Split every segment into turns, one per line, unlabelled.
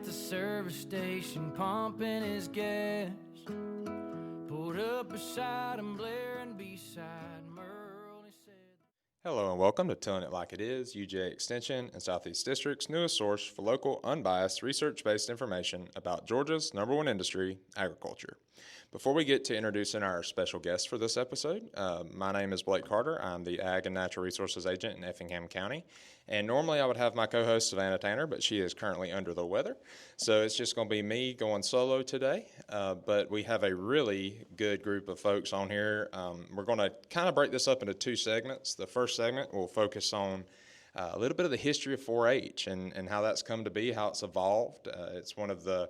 the service station pumping his gas. Pulled up beside him, blaring beside Merle, he said.
Hello and welcome to Telling It Like It Is, UGA Extension and Southeast District's newest source for local, unbiased, research-based information about Georgia's #1 industry, agriculture. Before we get to introducing our special guest for this episode, my name is Blake Carter. I'm the Ag and Natural Resources Agent in Effingham County. And normally I would have my co-host Savannah Tanner, but she is currently under the weather. So it's just going to be me going solo today. But we have a really good group of folks on here. We're going to kind of break this up into two segments. The first segment will focus on a little bit of the history of 4-H and how that's come to be, how it's evolved. It's one of the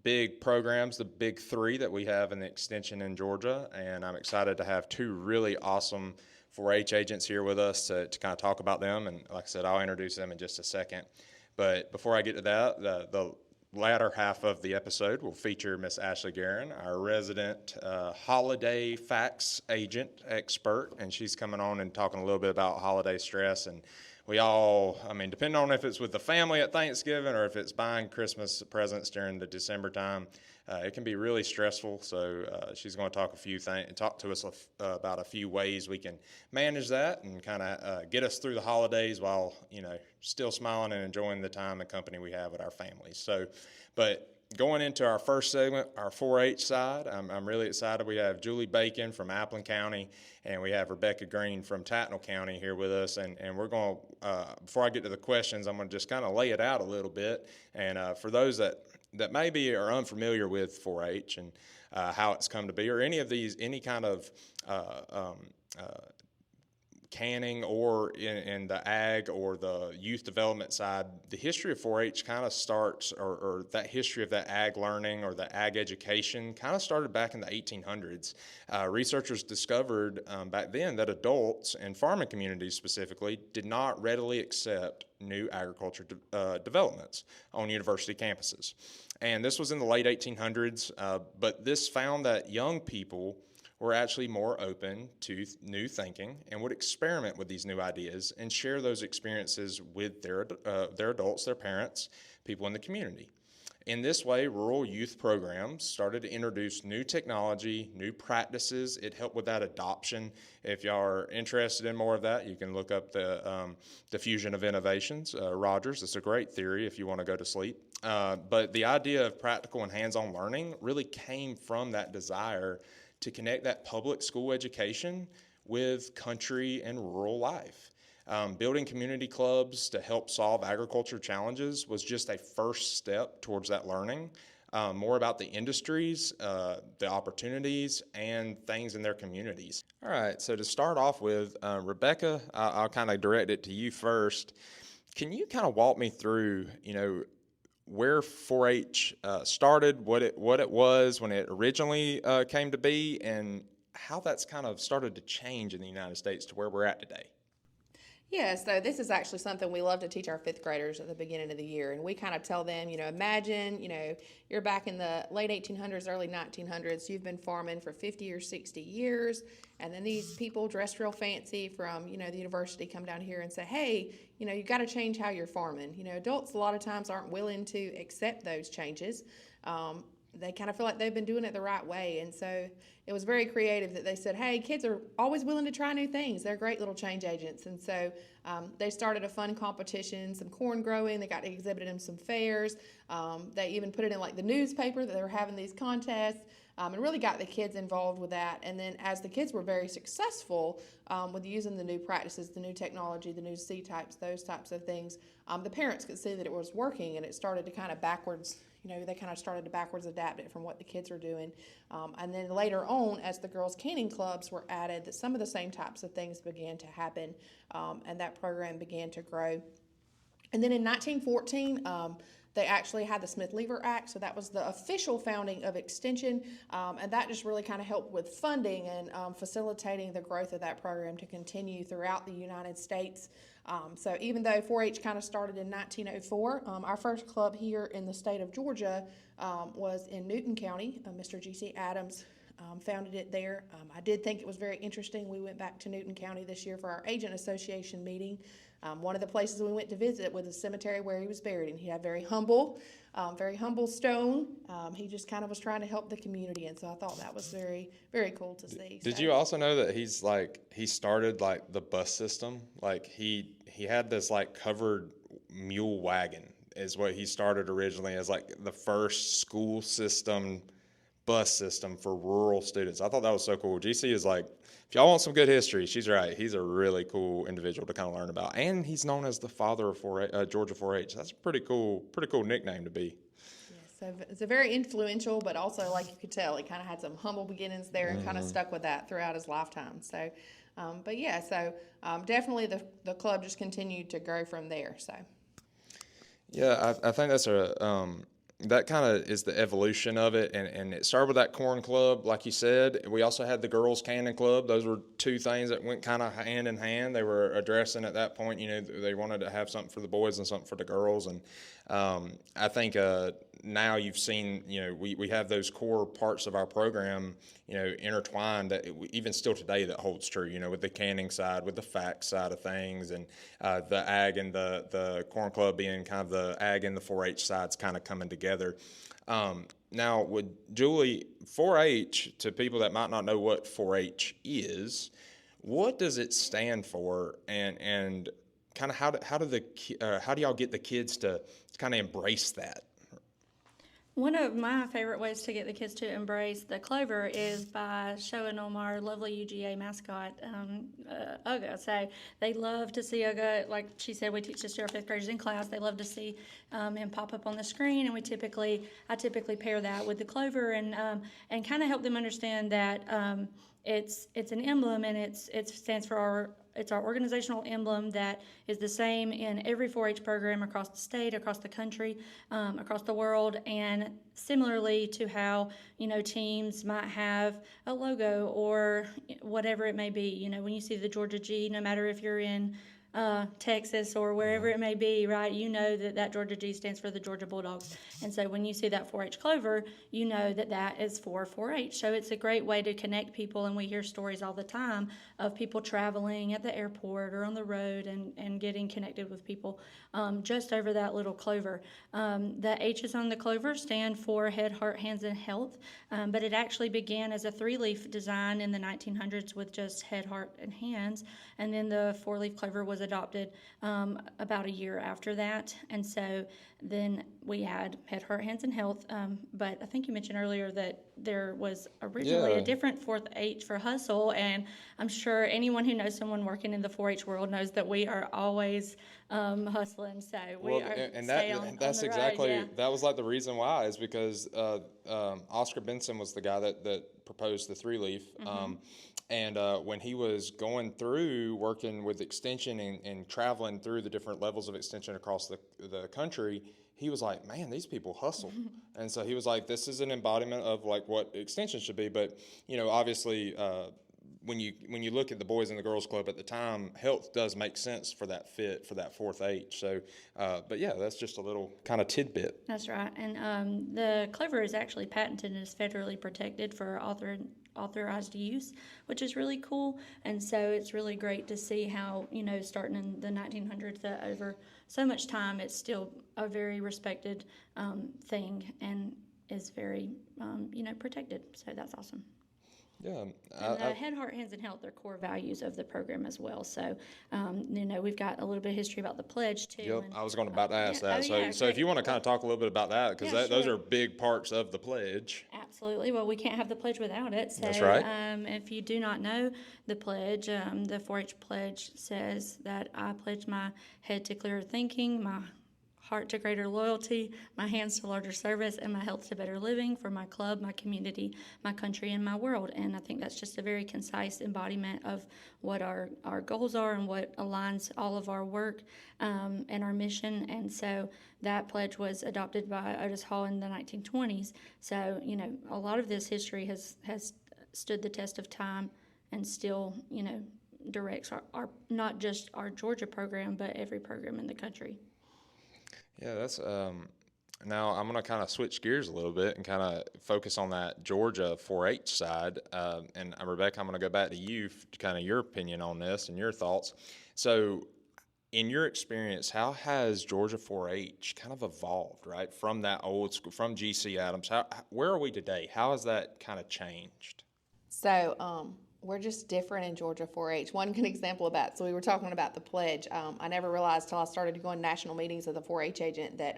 big programs, the big three that we have in the extension in Georgia, and I'm excited to have two really awesome 4-H agents here with us to kind of talk about them, and like I said, I'll introduce them in just a second. But before I get to that, the latter half of the episode will feature Miss Ashleigh Geurin, our resident holiday facts agent expert, and she's coming on and talking a little bit about holiday stress. And we all, depending on if it's with the family at Thanksgiving or if it's buying Christmas presents during the December time, it can be really stressful. So she's going to talk to us about a few ways we can manage that and kind of get us through the holidays while still smiling and enjoying the time and company we have with our families. So, but going into our first segment, our 4-H side, I'm really excited. We have Julie Bacon from Ashleigh County, and we have Rebekah Greene from Tattnall County here with us. And we're going to, before I get to the questions, I'm going to just kind of lay it out a little bit. And for those that maybe are unfamiliar with 4-H and how it's come to be, or any kind of canning or in the ag or the youth development side, the history of 4-H kind of starts, or that history of that ag learning or the ag education kind of started back in the 1800s. Researchers discovered back then that adults and farming communities specifically did not readily accept new agriculture developments on university campuses. And this was in the late 1800s, but this found that young people were actually more open to new thinking and would experiment with these new ideas and share those experiences with their adults, their parents, people in the community. In this way, rural youth programs started to introduce new technology, new practices. It helped with that adoption. If y'all are interested in more of that, you can look up the diffusion of innovations. Rogers, it's a great theory if you want to go to sleep. But the idea of practical and hands-on learning really came from that desire to connect that public school education with country and rural life. Building community clubs to help solve agriculture challenges was just a first step towards that learning. More about the industries, the opportunities, and things in their communities. All right, so to start off with, Rebekah, I'll kind of direct it to you first. Can you kind of walk me through, where 4-H started, what it was when it originally came to be, and how that's kind of started to change in the United States to where we're at today?
Yeah, so this is actually something we love to teach our fifth graders at the beginning of the year. And we kind of tell them, imagine, you're back in the late 1800s, early 1900s. You've been farming for 50 or 60 years. And then these people dressed real fancy from, the university come down here and say, hey, you got to change how you're farming. Adults a lot of times aren't willing to accept those changes. They kind of feel like they've been doing it the right way. And so it was very creative that they said, hey, kids are always willing to try new things. They're great little change agents. And so they started a fun competition, some corn growing. They got to exhibit it in some fairs. They even put it in like the newspaper that they were having these contests. And really got the kids involved with that. And then as the kids were very successful with using the new practices, the new technology, the new seed types, those types of things, the parents could see that it was working, and it started to kind of backwards, they kind of started to backwards adapt it from what the kids were doing. And then later on, as the girls' canning clubs were added, that some of the same types of things began to happen, and that program began to grow. And then in 1914, they actually had the Smith-Lever Act, so that was the official founding of Extension, and that just really kind of helped with funding and facilitating the growth of that program to continue throughout the United States. So even though 4-H kind of started in 1904, our first club here in the state of Georgia was in Newton County. Mr. G.C. Adams founded it there. I did think it was very interesting. We went back to Newton County this year for our agent association meeting. One of the places we went to visit was the cemetery where he was buried, and he had very humble stone. He just kind of was trying to help the community, and so I thought that was very, very cool to see.
Did you also know that he started like the bus system? Like he had this like covered mule wagon is what he started originally as like the first school system bus system for rural students. I thought that was so cool. GC is like, if y'all want some good history, she's right. He's a really cool individual to kind of learn about, and he's known as the father of Georgia 4-H. That's a pretty cool nickname to be.
Yeah, so it's a very influential, but also, like you could tell, he kind of had some humble beginnings there and kind of stuck with that throughout his lifetime. So, definitely the club just continued to grow from there. So.
Yeah, I think that's that kind of is the evolution of it, and it started with that corn club, like you said. We also had the girls cannon club. Those were two things that went kind of hand in hand. They were addressing at that point, they wanted to have something for the boys and something for the girls, and I think now you've seen, we have those core parts of our program, intertwined that even still today that holds true, with the canning side, with the fact side of things, and the ag and the corn club being kind of the ag and the 4-H sides kind of coming together. Now, with Julie, 4-H, to people that might not know what 4-H is, what does it stand for, and kind of how do y'all get the kids to kind of embrace that?
One of my favorite ways to get the kids to embrace the Clover is by showing them our lovely UGA mascot, Uga. So they love to see Uga. Like she said, we teach this to our fifth graders in class. They love to see him pop up on the screen, and I typically pair that with the Clover and kind of help them understand that it's an emblem, and it stands for it's our organizational emblem that is the same in every 4-H program across the state, across the country, across the world, and similarly to how, teams might have a logo or whatever it may be. When you see the Georgia G, no matter if you're in Texas or wherever it may be, right, that Georgia G stands for the Georgia Bulldogs. And so when you see that 4-H Clover, you know that is for 4-H. So it's a great way to connect people, and we hear stories all the time of people traveling at the airport or on the road and getting connected with people just over that little clover. The H's on the clover stand for Head, Heart, Hands, and Health, but it actually began as a 3-leaf design in the 1900s with just head, heart, and hands, and then the 4-leaf clover was adopted about a year after that, and so then we had Head, Heart, Hands, and Health, but I think you mentioned earlier that there was originally a different 4-H for Hustle, and I'm sure anyone who knows someone working in the 4-H world knows that we are always hustling, so
that's exactly that was like the reason why is because Oscar Benson was the guy that proposed the 3-leaf. And when he was going through working with Extension and traveling through the different levels of Extension across the country, he was like, man, these people hustle. And so he was like, this is an embodiment of like what Extension should be. But, obviously, when you look at the Boys and the Girls Club at the time, health does make sense for that fit for that 4-H. So, but yeah, that's just a little kind of tidbit.
That's right. And the Clover is actually patented and is federally protected for authorized use, which is really cool. And so it's really great to see how, starting in the 1900s, that over so much time, it's still a very respected thing and is very, protected. So that's awesome.
Yeah.
And Head, Heart, Hands, and Health are core values of the program as well. So, we've got a little bit of history about the pledge, too.
Yep,
and,
I was going to ask that. So if you want to kind of talk a little bit about that, because those are big parts of the pledge.
Absolutely. Well, we can't have the pledge without it. So,
that's right.
If you do not know the pledge, the 4-H pledge says that I pledge my head to clearer thinking, my heart to greater loyalty, my hands to larger service, and my health to better living for my club, my community, my country, and my world. And I think that's just a very concise embodiment of what our goals are and what aligns all of our work and our mission. And so that pledge was adopted by Otis Hall in the 1920s. So, a lot of this history has stood the test of time and still, directs our not just our Georgia program, but every program in the country.
Yeah, that's Now, I'm going to kind of switch gears a little bit and kind of focus on that Georgia 4-H side. And Rebekah, I'm going to go back to you, kind of your opinion on this and your thoughts. So, in your experience, how has Georgia 4-H kind of evolved, right, from that old school, from GC Adams? Where are we today? How has that kind of changed?
So we're just different in Georgia 4-H. One good example of that. So we were talking about the pledge. I never realized till I started going to national meetings as a 4-H agent that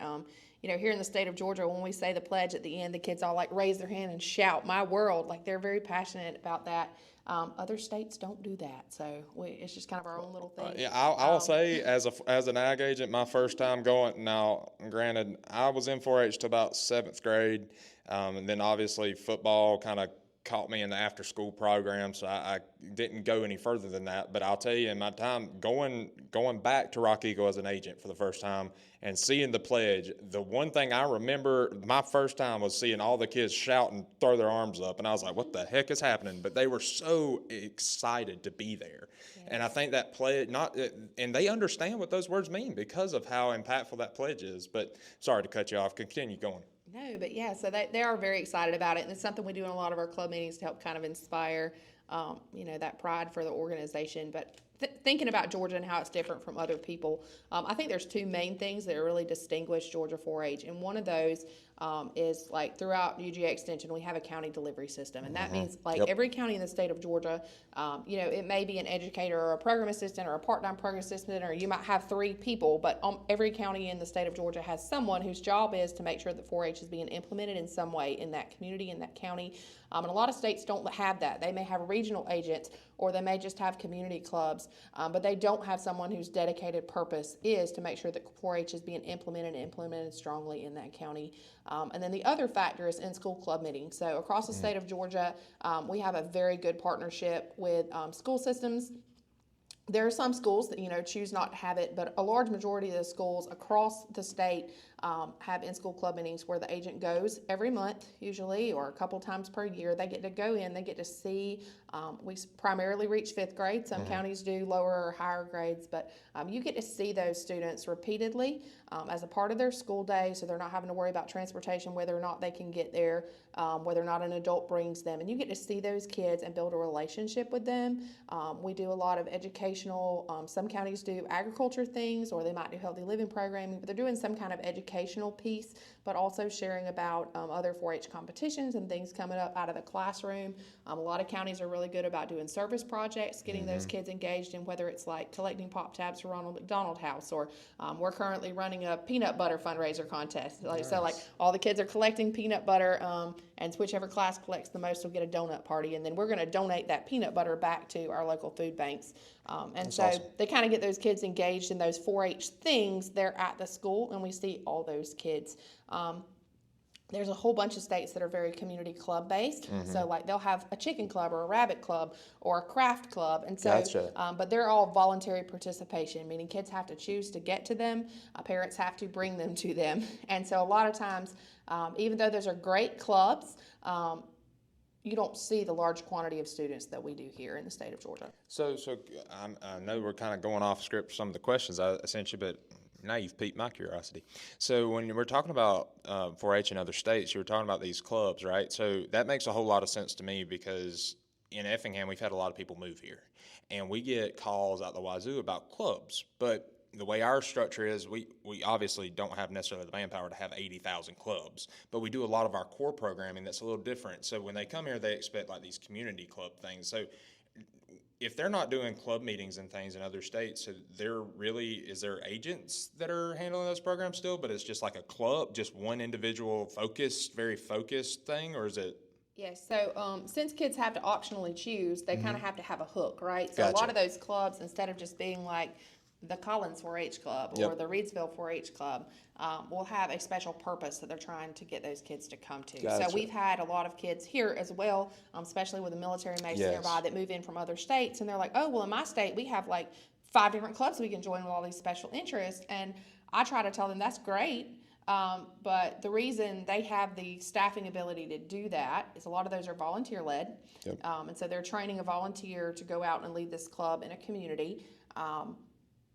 here in the state of Georgia, when we say the pledge at the end, the kids all like raise their hand and shout, "My world!" Like they're very passionate about that. Other states don't do that, so it's just kind of our own little thing.
Yeah, I'll say as an ag agent, my first time going. Now, granted, I was in 4-H till about 7th grade, and then obviously football kind of caught me in the after-school program, so I didn't go any further than that. But I'll tell you, in my time going back to Rock Eagle as an agent for the first time and seeing the pledge, the one thing I remember my first time was seeing all the kids shout and throw their arms up, and I was like, what the heck is happening? But they were so excited to be there. Yes. And I think that pledge, and they understand what those words mean because of how impactful that pledge is. But sorry to cut you off. Continue going.
No, but yeah, so they are very excited about it, and it's something we do in a lot of our club meetings to help kind of inspire, that pride for the organization. But thinking about Georgia and how it's different from other people, I think there's two main things that really distinguish Georgia 4-H, and one of those is like throughout UGA Extension, we have a county delivery system, and that means like every county in the state of Georgia, it may be an educator or a program assistant or a part-time program assistant, or you might have 3 people, but every county in the state of Georgia has someone whose job is to make sure that 4-H is being implemented in some way in that community, in that county. And a lot of states don't have that. They may have regional agents, or they may just have community clubs, but they don't have someone whose dedicated purpose is to make sure that 4-H is being implemented strongly in that county. And then the other factor is in-school club meetings. So across the state of Georgia, we have a very good partnership with school systems. There are some schools that choose not to have it, but a large majority of the schools across the state have in-school club meetings where the agent goes every month, usually, or a couple times per year. They get to go in, they get to see. We primarily reach 5th grade. Some counties do lower or higher grades, but you get to see those students repeatedly as a part of their school day, so they're not having to worry about transportation, whether or not they can get there, whether or not an adult brings them. And you get to see those kids and build a relationship with them. We do a lot of educational, some counties do agriculture things, or they might do healthy living programming, but they're doing some kind of educational piece, but also sharing about other 4-H competitions and things coming up out of the classroom. A lot of counties are really good about doing service projects, getting those kids engaged in, whether it's like collecting pop tabs for Ronald McDonald House, or we're currently running a peanut butter fundraiser contest. So all the kids are collecting peanut butter, and whichever class collects the most will get a donut party, and then we're going to donate that peanut butter back to our local food banks. That's awesome. They kind of get those kids engaged in those 4-H things. They're at the school, and we see all those kids. There's a whole bunch of states that are very community club based. So like they'll have a chicken club or a rabbit club or a craft club. And so,
Gotcha.
But they're all voluntary participation, meaning kids have to choose to get to them. Parents have to bring them to them. And so a lot of times, even though those are great clubs, you don't see the large quantity of students that we do here in the state of Georgia.
So I know we're kind of going off script for some of the questions I sent you, but now you've piqued my curiosity. So when we're talking about 4-H in other states, you were talking about these clubs, right? So that makes a whole lot of sense to me because in Effingham, we've had a lot of people move here. And we get calls out the wazoo about clubs. But the way our structure is, we obviously don't have necessarily the manpower to have 80,000 clubs. But we do a lot of our core programming that's a little different. So when they come here, they expect like these community club things. So if they're not doing club meetings and things in other states, so is there agents that are handling those programs still, but it's just like a club, just one individual very focused thing, or is it?
Yes, so since kids have to optionally choose, they kind of have to have a hook, right? So
Gotcha.
A lot of those clubs, instead of just being like the Collins 4-H Club or the Reidsville 4-H Club, will have a special purpose that they're trying to get those kids to come to.
Gotcha.
So we've had a lot of kids here as well, especially with the military base nearby, that move in from other states, and they're like, oh, well, in my state, we have like 5 different clubs we can join with all these special interests. And I try to tell them that's great, but the reason they have the staffing ability to do that is a lot of those are volunteer-led. And so they're training a volunteer to go out and lead this club in a community.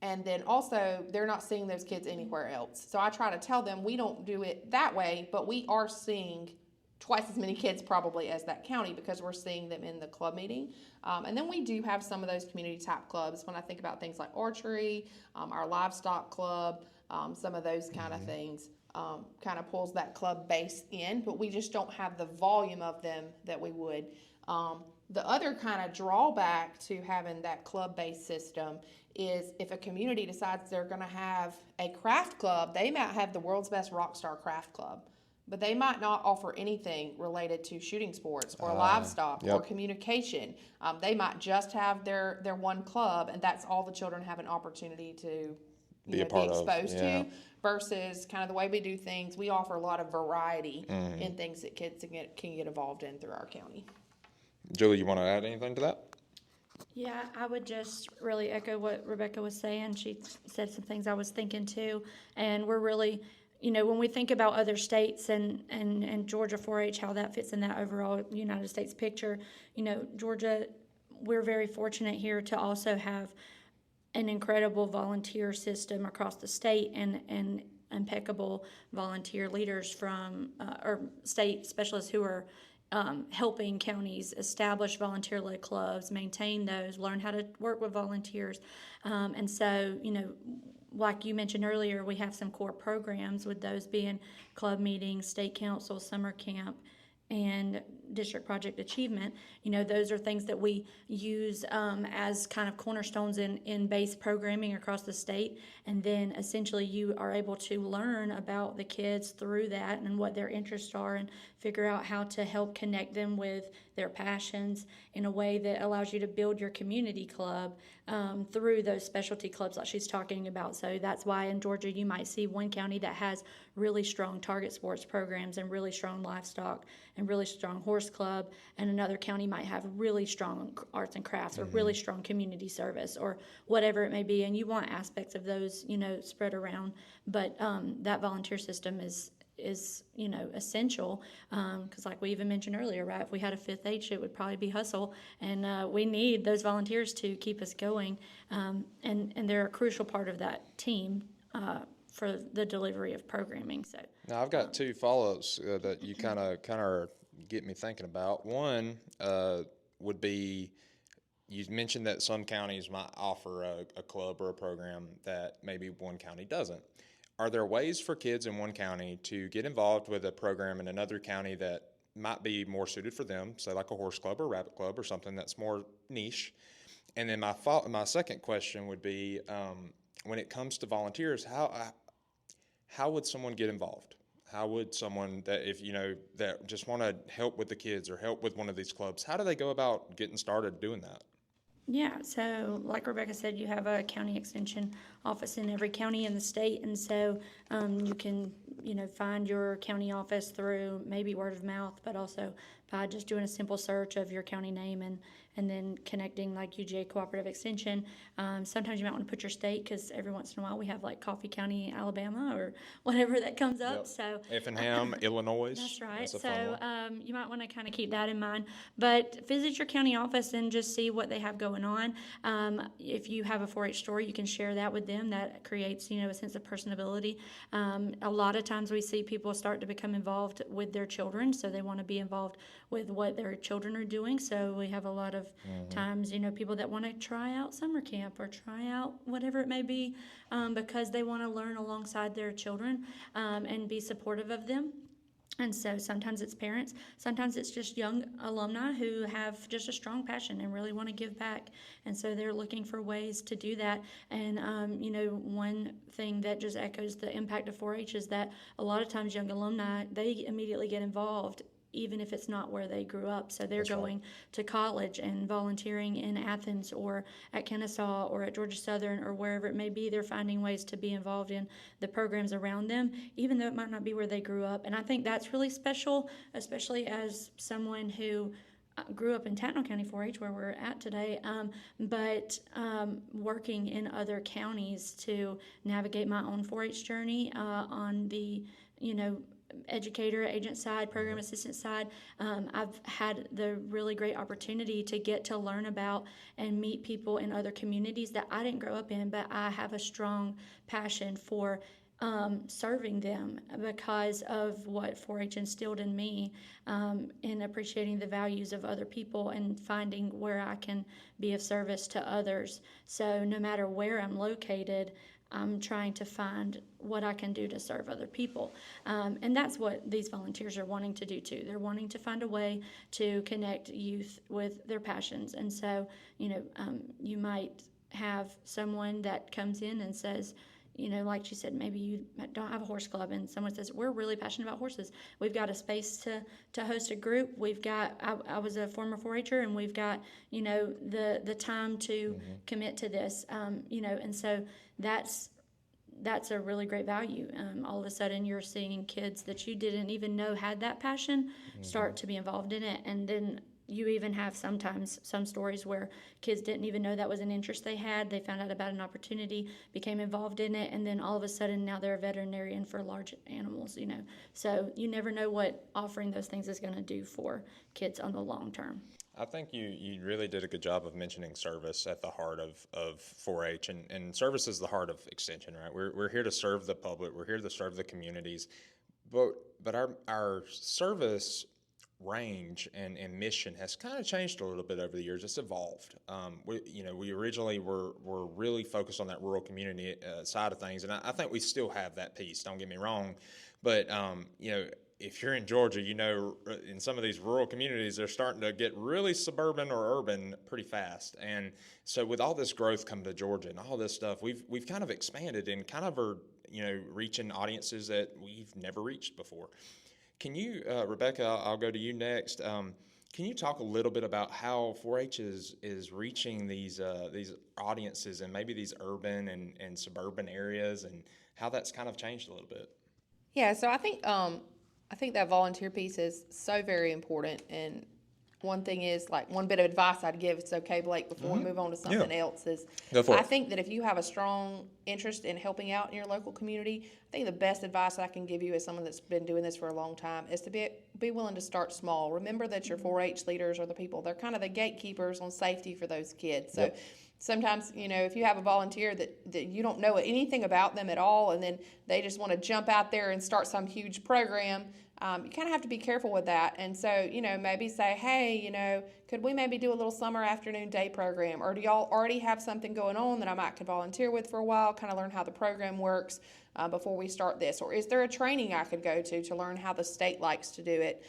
And then also, they're not seeing those kids anywhere else. So I try to tell them we don't do it that way, but we are seeing twice as many kids probably as that county because we're seeing them in the club meeting. And then we do have some of those community type clubs when I think about things like archery, our livestock club, some of those kind of things. Kind of pulls that club base in, but we just don't have the volume of them that we would. The other kind of drawback to having that club-based system is if a community decides they're going to have a craft club, they might have the world's best rock star craft club, but they might not offer anything related to shooting sports or livestock or communication. They might just have their one club, and that's all the children have an opportunity to be exposed to, versus kind of the way we do things. We offer a lot of variety in things that kids can get involved in through our county.
Julie, you want to add anything to that?
Yeah, I would just really echo what Rebekah was saying. She said some things I was thinking too, and we're really, when we think about other states and Georgia 4-H, how that fits in that overall United States picture, Georgia, we're very fortunate here to also have an incredible volunteer system across the state and impeccable volunteer leaders from or state specialists who are helping counties establish volunteer-led clubs, maintain those, learn how to work with volunteers. And so, like you mentioned earlier, we have some core programs, with those being club meetings, state council, summer camp, and district project achievement. Those are things that we use as kind of cornerstones in base programming across the state. And then essentially you are able to learn about the kids through that and what their interests are, and figure out how to help connect them with their passions in a way that allows you to build your community club through those specialty clubs like she's talking about. So that's why in Georgia you might see one county that has really strong target sports programs and really strong livestock and really strong horse club, and another county might have really strong arts and crafts or really strong community service or whatever it may be. And you want aspects of those, spread around. But that volunteer system is essential, because like we even mentioned earlier, right, if we had a 5th H, it would probably be hustle, and we need those volunteers to keep us going, and they're a crucial part of that team for the delivery of programming. So
now I've got two follow-ups that you kind of get me thinking about. One would be, you mentioned that some counties might offer a club or a program that maybe one county doesn't. Are there ways for kids in one county to get involved with a program in another county that might be more suited for them, say like a horse club or rabbit club or something that's more niche? And then my second question would be, when it comes to volunteers, how would someone get involved? How would someone that just want to help with the kids or help with one of these clubs, how do they go about getting started doing that?
Yeah, so like Rebekah said, you have a county extension office in every county in the state, and so you can, find your county office through maybe word of mouth, but also by just doing a simple search of your county name and then connecting like UGA Cooperative Extension. Sometimes you might want to put your state, because every once in a while we have like Coffee County, Alabama, or whatever that comes up.
Yep.
So
Effingham, Illinois.
That's right.
That's a fun
So you might want to kind of keep that in mind. But visit your county office and just see what they have going on. If you have a 4-H story, you can share that with them. That creates, a sense of personability. A lot of times we see people start to become involved with their children, so they want to be involved with what their children are doing. So we have a lot of times, people that want to try out summer camp or try out whatever it may be, because they want to learn alongside their children and be supportive of them. And so sometimes it's parents, sometimes it's just young alumni who have just a strong passion and really want to give back. And so they're looking for ways to do that. And, one thing that just echoes the impact of 4-H is that a lot of times young alumni, they immediately get involved, even if it's not where they grew up. So they're going to college and volunteering in Athens or at Kennesaw or at Georgia Southern or wherever it may be. They're finding ways to be involved in the programs around them, even though it might not be where they grew up. And I think that's really special, especially as someone who grew up in Tattnall County 4-H, where we're at today, but working in other counties to navigate my own 4-H journey on the, educator, agent side, program assistant side, I've had the really great opportunity to get to learn about and meet people in other communities that I didn't grow up in, but I have a strong passion for serving them because of what 4-H instilled in me, in appreciating the values of other people and finding where I can be of service to others. So no matter where I'm located, I'm trying to find what I can do to serve other people. And that's what these volunteers are wanting to do too. They're wanting to find a way to connect youth with their passions. And so, you might have someone that comes in and says, like she said, maybe you don't have a horse club, and someone says, we're really passionate about horses. We've got a space to host a group. We've got, I was a former 4-H'er, and we've got, the time to commit to this, and so that's a really great value. All of a sudden you're seeing kids that you didn't even know had that passion start to be involved in it, and then you even have sometimes some stories where kids didn't even know that was an interest they had. They found out about an opportunity, became involved in it, and then all of a sudden now they're a veterinarian for large animals, So you never know what offering those things is going to do for kids on the long term.
I think you really did a good job of mentioning service at the heart of 4-H, and service is the heart of Extension, right? We're here to serve the public. We're here to serve the communities, but our service range and mission has kind of changed a little bit over the years. It's evolved. We originally were really focused on that rural community side of things, and I think we still have that piece. Don't get me wrong, but if you're in Georgia, in some of these rural communities, they're starting to get really suburban or urban pretty fast. And so with all this growth coming to Georgia and all this stuff, we've kind of expanded and kind of are reaching audiences that we've never reached before. Can you, Rebekah, I'll go to you next. Can you talk a little bit about how 4-H is reaching these audiences and maybe these urban and suburban areas, and how that's kind of changed a little bit?
Yeah, so I think that volunteer piece is so very important. And one thing is, like, one bit of advice I'd give, it's okay, Blake, before we move on to something else, is I think that if you have a strong interest in helping out in your local community, I think the best advice I can give you as someone that's been doing this for a long time is to be willing to start small. Remember that your 4-H leaders are the people, they're kind of the gatekeepers on safety for those kids. So sometimes, if you have a volunteer that you don't know anything about them at all, and then they just want to jump out there and start some huge program, you kind of have to be careful with that. And so, maybe say, hey, could we maybe do a little summer afternoon day program? Or do y'all already have something going on that I could volunteer with for a while, kind of learn how the program works before we start this? Or is there a training I could go to learn how the state likes to do it?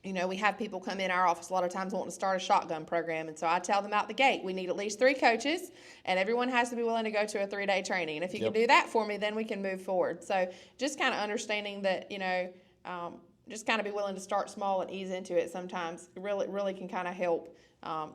We have people come in our office a lot of times wanting to start a shotgun program, and so I tell them out the gate, we need at least 3 coaches, and everyone has to be willing to go to a 3-day training. And if you can do that for me, then we can move forward. So just kind of understanding that, just kind of be willing to start small and ease into it sometimes really can kind of help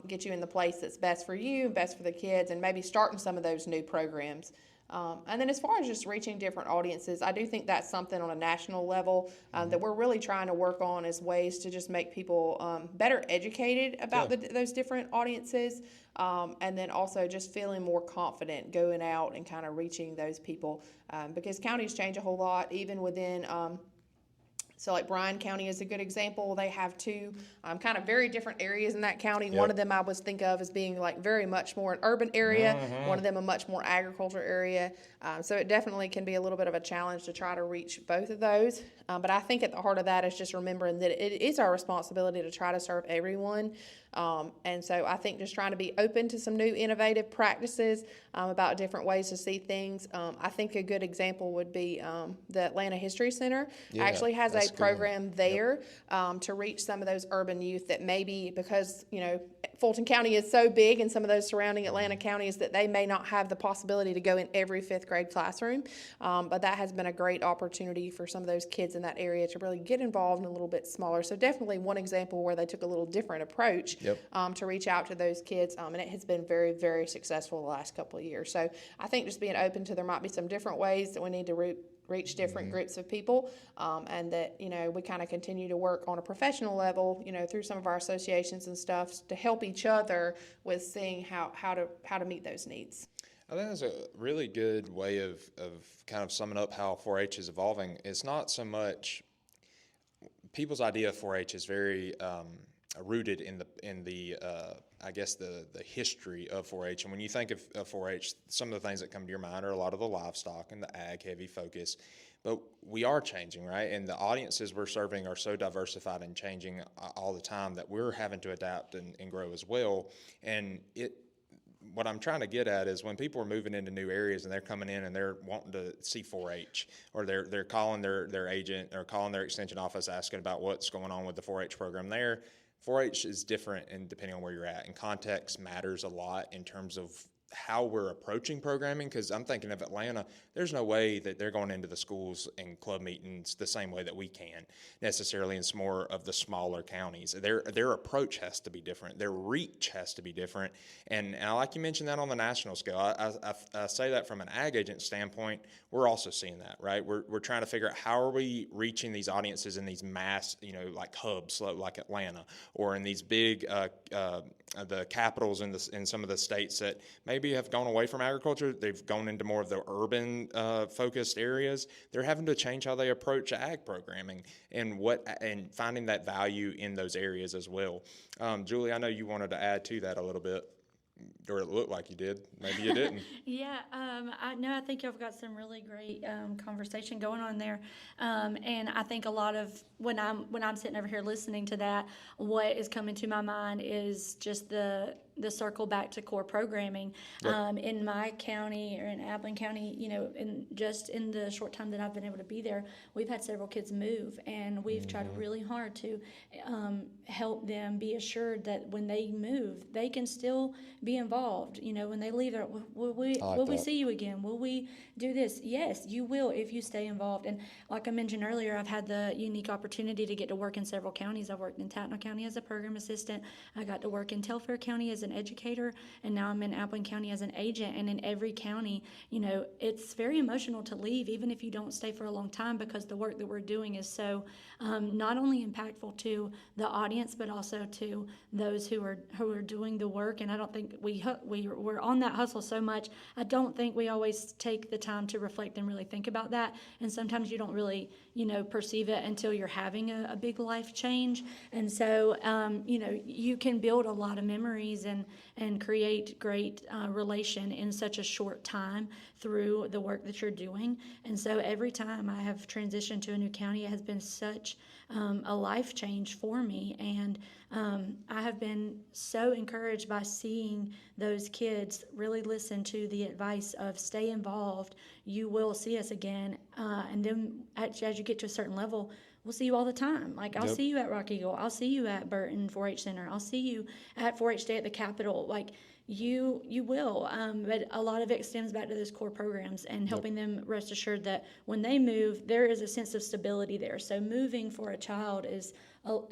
get you in the place that's best for you, best for the kids, and maybe starting some of those new programs. And then as far as just reaching different audiences, I do think that's something on a national level that we're really trying to work on, as ways to just make people better educated about those different audiences, and then also just feeling more confident going out and kind of reaching those people, because counties change a whole lot, even within so like Bryan County is a good example. They have 2 kind of very different areas in that county. One of them I would think of as being like very much more an urban area. One of them a much more agriculture area. So it definitely can be a little bit of a challenge to try to reach both of those. But I think at the heart of that is just remembering that it is our responsibility to try to serve everyone. And so I think just trying to be open to some new innovative practices about different ways to see things. I think a good example would be the Atlanta History Center actually has a program there to reach some of those urban youth that maybe, because, Fulton County is so big and some of those surrounding Atlanta counties, that they may not have the possibility to go in every 5th grade classroom. But that has been a great opportunity for some of those kids in that area to really get involved in a little bit smaller. So definitely one example where they took a little different approach to reach out to those kids. And it has been very, very successful the last couple of years. So I think just being open to, there might be some different ways that we need to reach different groups of people, and that, we kind of continue to work on a professional level, through some of our associations and stuff, to help each other with seeing how to meet those needs.
I think that's a really good way of kind of summing up how 4-H is evolving. It's not so much people's idea of 4-H is very rooted in the I guess the history of 4-H. And when you think of 4-H, some of the things that come to your mind are a lot of the livestock and the ag heavy focus. But we are changing, right? And the audiences we're serving are so diversified and changing all the time that we're having to adapt and grow as well. And what I'm trying to get at is when people are moving into new areas and they're coming in and they're wanting to see 4-H, or they're calling their agent or calling their extension office asking about what's going on with the 4-H program there. 4-H is different and depending on where you're at, and context matters a lot in terms of how we're approaching programming, because I'm thinking of Atlanta, there's no way that they're going into the schools and club meetings the same way that we can necessarily in some more of the smaller counties. Their approach has to be different. Their reach has to be different. And I like you mentioned that on the national scale. I say that from an ag agent standpoint, we're also seeing that, right? We're trying to figure out how are we reaching these audiences in these mass, like hubs like Atlanta, or in these big the capitals in some of the states that maybe have gone away from agriculture. They've gone into more of the urban focused areas. They're having to change how they approach ag programming and finding that value in those areas as well. Julie, I know you wanted to add to that a little bit, or it looked like you did. Maybe you didn't.
Yeah, I think y'all have got some really great conversation going on there, and I think a lot of when I'm sitting over here listening to that, what is coming to my mind is just the circle back to core programming. Yep. In my county, or in Ashleigh County, in the short time that I've been able to be there, we've had several kids move, and we've tried really hard to help them be assured that when they move, they can still be involved. When they leave, will we see you again? Will we do this? Yes, you will if you stay involved. And like I mentioned earlier, I've had the unique opportunity to get to work in several counties. I've worked in Tattnall County as a program assistant. I got to work in Telfair County as an educator, and now I'm in Ashleigh County as an agent. And in every county, it's very emotional to leave, even if you don't stay for a long time, because the work that we're doing is so not only impactful to the audience, but also to those who are doing the work. And I don't think we're on that hustle so much. I don't think we always take the time to reflect and really think about that. And sometimes you don't really, perceive it until you're having a big life change. And so, you can build a lot of memories and create great relation in such a short time through the work that you're doing. And so every time I have transitioned to a new county, it has been such a life change for me. And I have been so encouraged by seeing those kids really listen to the advice of stay involved. You will see us again. And then as you get to a certain level, we'll see you all the time. Like, I'll see you at Rock Eagle. I'll see you at Burton 4-H Center. I'll see you at 4-H Day at the Capitol. Like, you will. But a lot of it stems back to those core programs and helping them rest assured that when they move, there is a sense of stability there. So moving for a child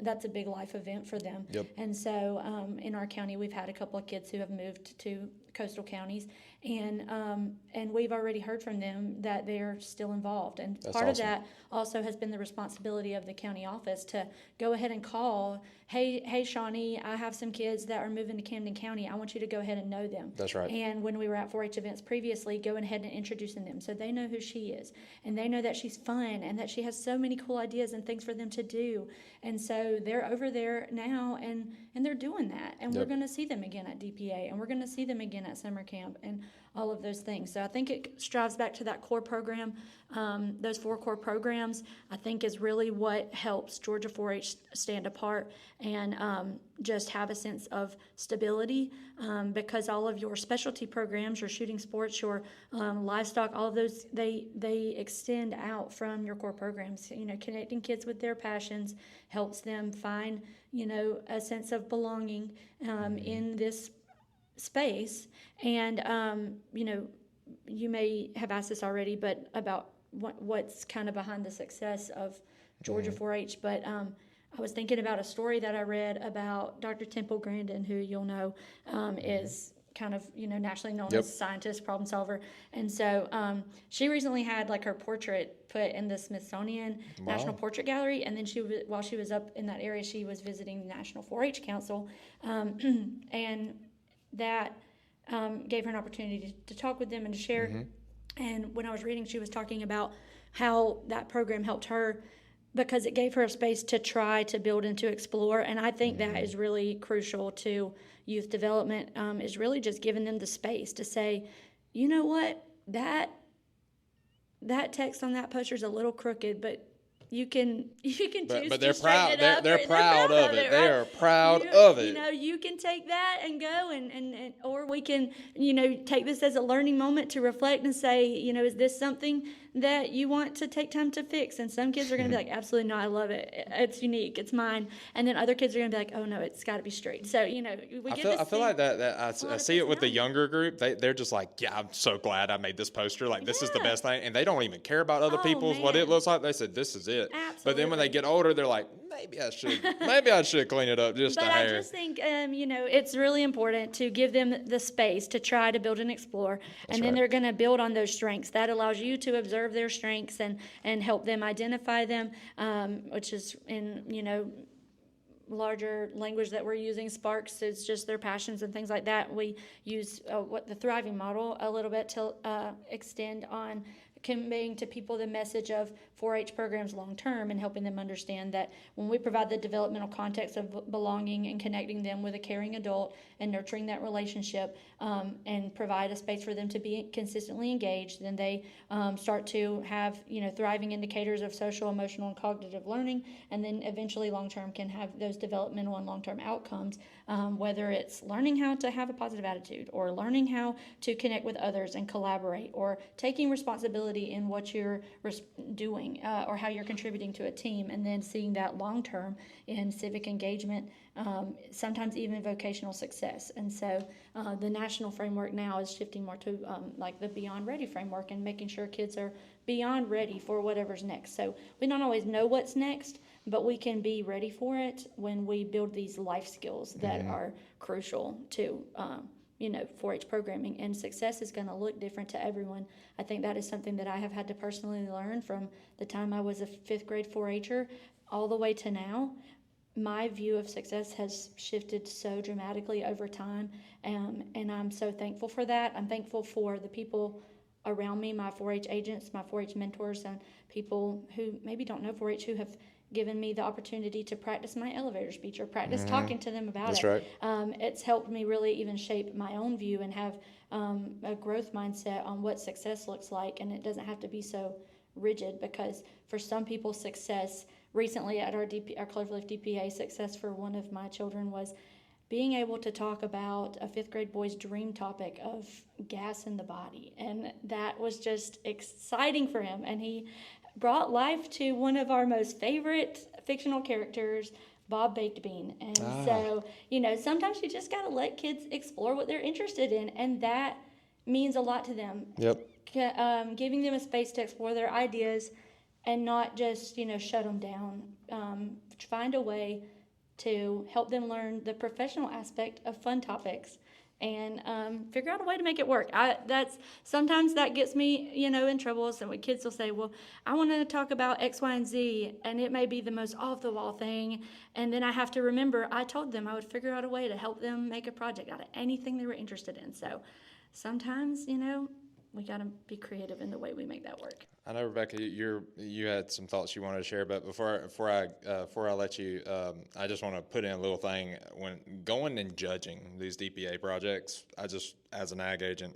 that's a big life event for them. Yep. And so in our county, we've had a couple of kids who have moved to coastal counties, and we've already heard from them that they're still involved. And that's part awesome. Of that also has been the responsibility of the county office to go ahead and call, hey, Shawnee, I have some kids that are moving to Camden County. I want you to go ahead and know them. That's right. And when we were at 4-H events previously, going ahead and introducing them so they know who she is, and they know that she's fun and that she has so many cool ideas and things for them to do. And so they're over there now, and they're doing that. And we're going to see them again at DPA, and we're going to see them again at summer camp, and all of those things. So I think it strives back to that core program. Those 4 core programs, I think, is really what helps Georgia 4-H stand apart and just have a sense of stability, because all of your specialty programs, your shooting sports, your livestock, all of those, they extend out from your core programs. Connecting kids with their passions helps them find, a sense of belonging in this space. And you may have asked this already, but about what's kind of behind the success of Georgia 4-H. But I was thinking about a story that I read about Dr. Temple Grandin, who you'll know is kind of nationally known as scientist, problem solver. And so she recently had her portrait put in the Smithsonian National Portrait Gallery. And then while she was up in that area, she was visiting the National 4-H Council, and that gave her an opportunity to talk with them and to share. And when I was reading, she was talking about how that program helped her because it gave her a space to try, to build, and to explore. And I think that is really crucial to youth development, is really just giving them the space to say, you know what, that text on that poster is a little crooked, but you can choose
but
to straighten it up.
They're proud of it. They
right?
are proud of it.
You know, you can take that and go and or we can, take this as a learning moment to reflect and say, is this something that you want to take time to fix? And some kids are going to be like, absolutely not, I love it. It's unique, it's mine. And then other kids are going to be like, oh no, it's got to be straight. So, I
feel like that I see it with the younger group. They're just like, yeah, I'm so glad I made this poster. Like, this is the best thing. And they don't even care about other people's, what it looks like. They said, this is it.
Absolutely.
But then when they get older, they're like, maybe I should clean it up just a hair.
But I just think, it's really important to give them the space to try to build and explore. And then they're going to build on those strengths. That allows you to observe their strengths and help them identify them, which is in, larger language that we're using, sparks. It's just their passions and things like that. We use the thriving model a little bit to extend on conveying to people the message of 4-H programs long term and helping them understand that when we provide the developmental context of belonging and connecting them with a caring adult and nurturing that relationship, and provide a space for them to be consistently engaged, then they start to have thriving indicators of social, emotional, and cognitive learning, and then eventually long term can have those developmental and long term outcomes, whether it's learning how to have a positive attitude or learning how to connect with others and collaborate or taking responsibility in what you're doing or how you're contributing to a team, and then seeing that long term in civic engagement, sometimes even vocational success. And so the national framework now is shifting more to like the Beyond Ready framework and making sure kids are beyond ready for whatever's next. So we don't always know what's next, but we can be ready for it when we build these life skills that are crucial to 4-H programming. And success is going to look different to everyone. I think that is something that I have had to personally learn from the time I was a 5th grade 4-H'er all the way to now. My view of success has shifted so dramatically over time, and I'm so thankful for that. I'm thankful for the people around me, my 4-H agents, my 4-H mentors, and people who maybe don't know 4-H who have given me the opportunity to practice my elevator speech or practice talking to them about
That's
it.
Right.
It's helped me really even shape my own view and have a growth mindset on what success looks like, and it doesn't have to be so rigid, because for some people success, recently at our Cloverleaf DPA, success for one of my children was being able to talk about a 5th grade boy's dream topic of gas in the body, and that was just exciting for him, and he brought life to one of our most favorite fictional characters, Bob Baked Bean. And so, sometimes you just got to let kids explore what they're interested in, and that means a lot to them.
Yep.
Giving them a space to explore their ideas and not just, shut them down. Find a way to help them learn the professional aspect of fun topics and figure out a way to make it work. Sometimes that gets me, in trouble. So when kids will say, well, I want to talk about X, Y, and Z, and it may be the most off-the-wall thing, and then I have to remember I told them I would figure out a way to help them make a project out of anything they were interested in. So sometimes, we got to be creative in the way we make that work.
I know, Rebekah, you had some thoughts you wanted to share, but before I let you, I just want to put in a little thing. When going and judging these DPA projects, I just, as an ag agent,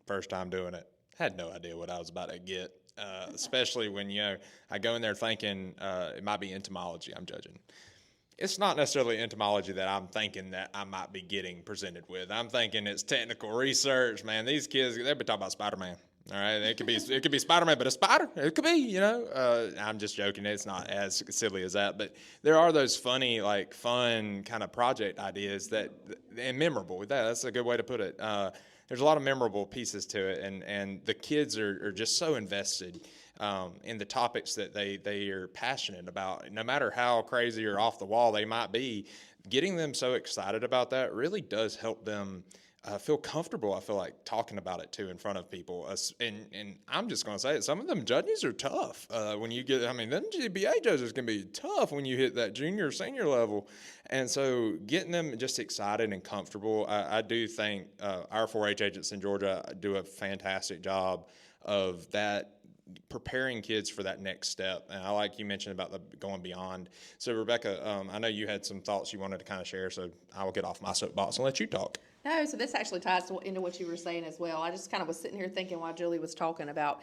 first time doing it, had no idea what I was about to get. Especially when I go in there thinking it might be entomology I'm judging. It's not necessarily entomology that I'm thinking that I might be getting presented with. I'm thinking it's technical research, man. These kids, they'll be talking about Spider-Man. All right, it could be Spider-Man, but a spider. It could be, I'm just joking. It's not as silly as that, but there are those funny, fun kind of project ideas and memorable. That's a good way to put it. There's a lot of memorable pieces to it, and the kids are just so invested in the topics that they are passionate about. No matter how crazy or off the wall they might be, getting them so excited about that really does help them feel comfortable, I feel like, talking about it too in front of people. And I'm just going to say it, some of them judges are tough. When you get, I mean, them GBA judges can be tough when you hit that junior or senior level. And so getting them just excited and comfortable, I do think our 4-H agents in Georgia do a fantastic job of that, preparing kids for that next step. And I like you mentioned about the going beyond. So Rebekah, I know you had some thoughts you wanted to kind of share, so I will get off my soapbox and let you talk.
No, so this actually ties into what you were saying as well. I just kind of was sitting here thinking while Julie was talking about,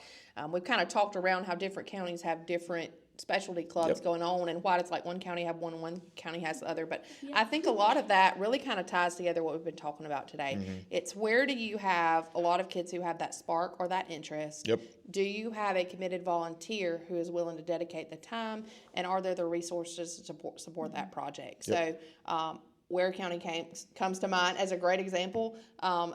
we've kind of talked around how different counties have different specialty clubs going on, and why it's like one county have one and one county has the other. But I think a lot of that really kind of ties together what we've been talking about today. It's where do you have a lot of kids who have that spark or that interest? Do you have a committed volunteer who is willing to dedicate the time, and are there the resources to support that project? So Ware County comes to mind as a great example.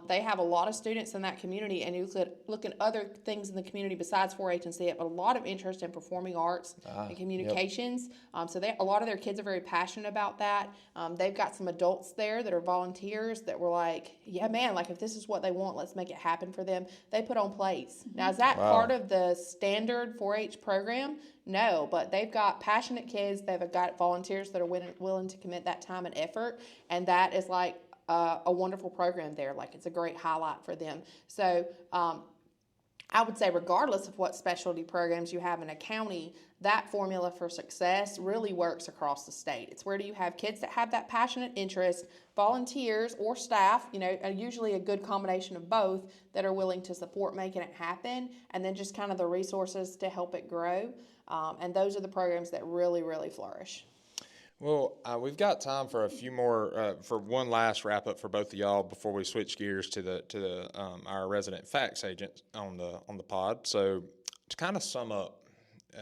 They have a lot of students in that community, and you could look at other things in the community besides 4-H and see it, but a lot of interest in performing arts and communications. So a lot of their kids are very passionate about that. They've got some adults there that are volunteers that were like, yeah, man, like if this is what they want, let's make it happen for them. They put on plays. Now, is that part of the standard 4-H program? No, but they've got passionate kids. They've got volunteers that are willing to commit that time and effort, and that is like a wonderful program there. Like it's a great highlight for them. So I would say regardless of what specialty programs you have in a county, that formula for success really works across the state. It's where do you have kids that have that passionate interest, volunteers or staff, usually a good combination of both, that are willing to support making it happen, and then just kind of the resources to help it grow. And those are the programs that really, really flourish.
Well, we've got time for a few more, for one last wrap up for both of y'all before we switch gears to our resident facts agent on the pod. So to kind of sum up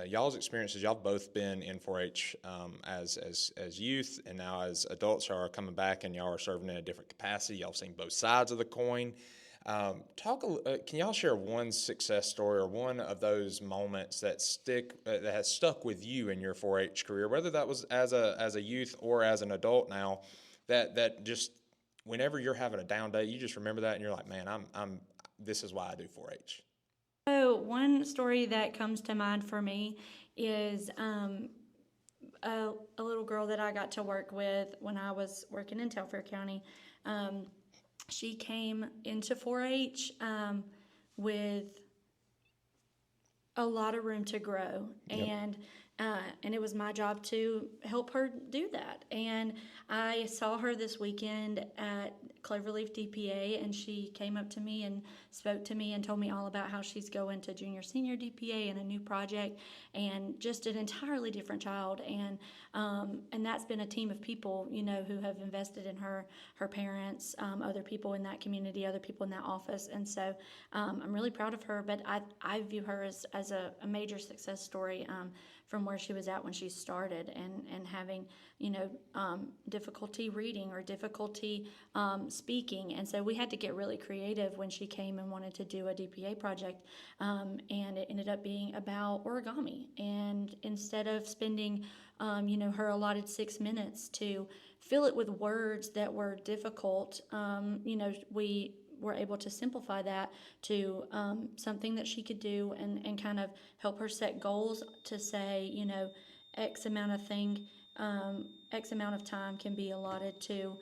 y'all's experiences, y'all both been in 4-H as youth, and now as adults, y'all are coming back and y'all are serving in a different capacity. Y'all seen both sides of the coin. Can y'all share one success story or one of those moments that has stuck with you in your 4-H career, whether that was as a youth or as an adult now, that just whenever you're having a down day, you just remember that and you're like, man, this is why I do 4-H.
So one story that comes to mind for me is a little girl that I got to work with when I was working in Telfair County. She came into 4-H with a lot of room to grow, and it was my job to help her do that. And I saw her this weekend at Cloverleaf DPA, and she came up to me and spoke to me and told me all about how she's going to junior senior DPA and a new project, and just an entirely different child. And that's been a team of people, who have invested in her parents, other people in that community, other people in that office. And so I'm really proud of her, but I view her as a major success story from where she was at when she started, and having, difficulty reading or difficulty speaking. And so we had to get really creative when she came and wanted to do a DPA project, and it ended up being about origami. And instead of spending, her allotted 6 minutes to fill it with words that were difficult, we were able to simplify that to something that she could do, and kind of help her set goals to say, X amount of time can be allotted to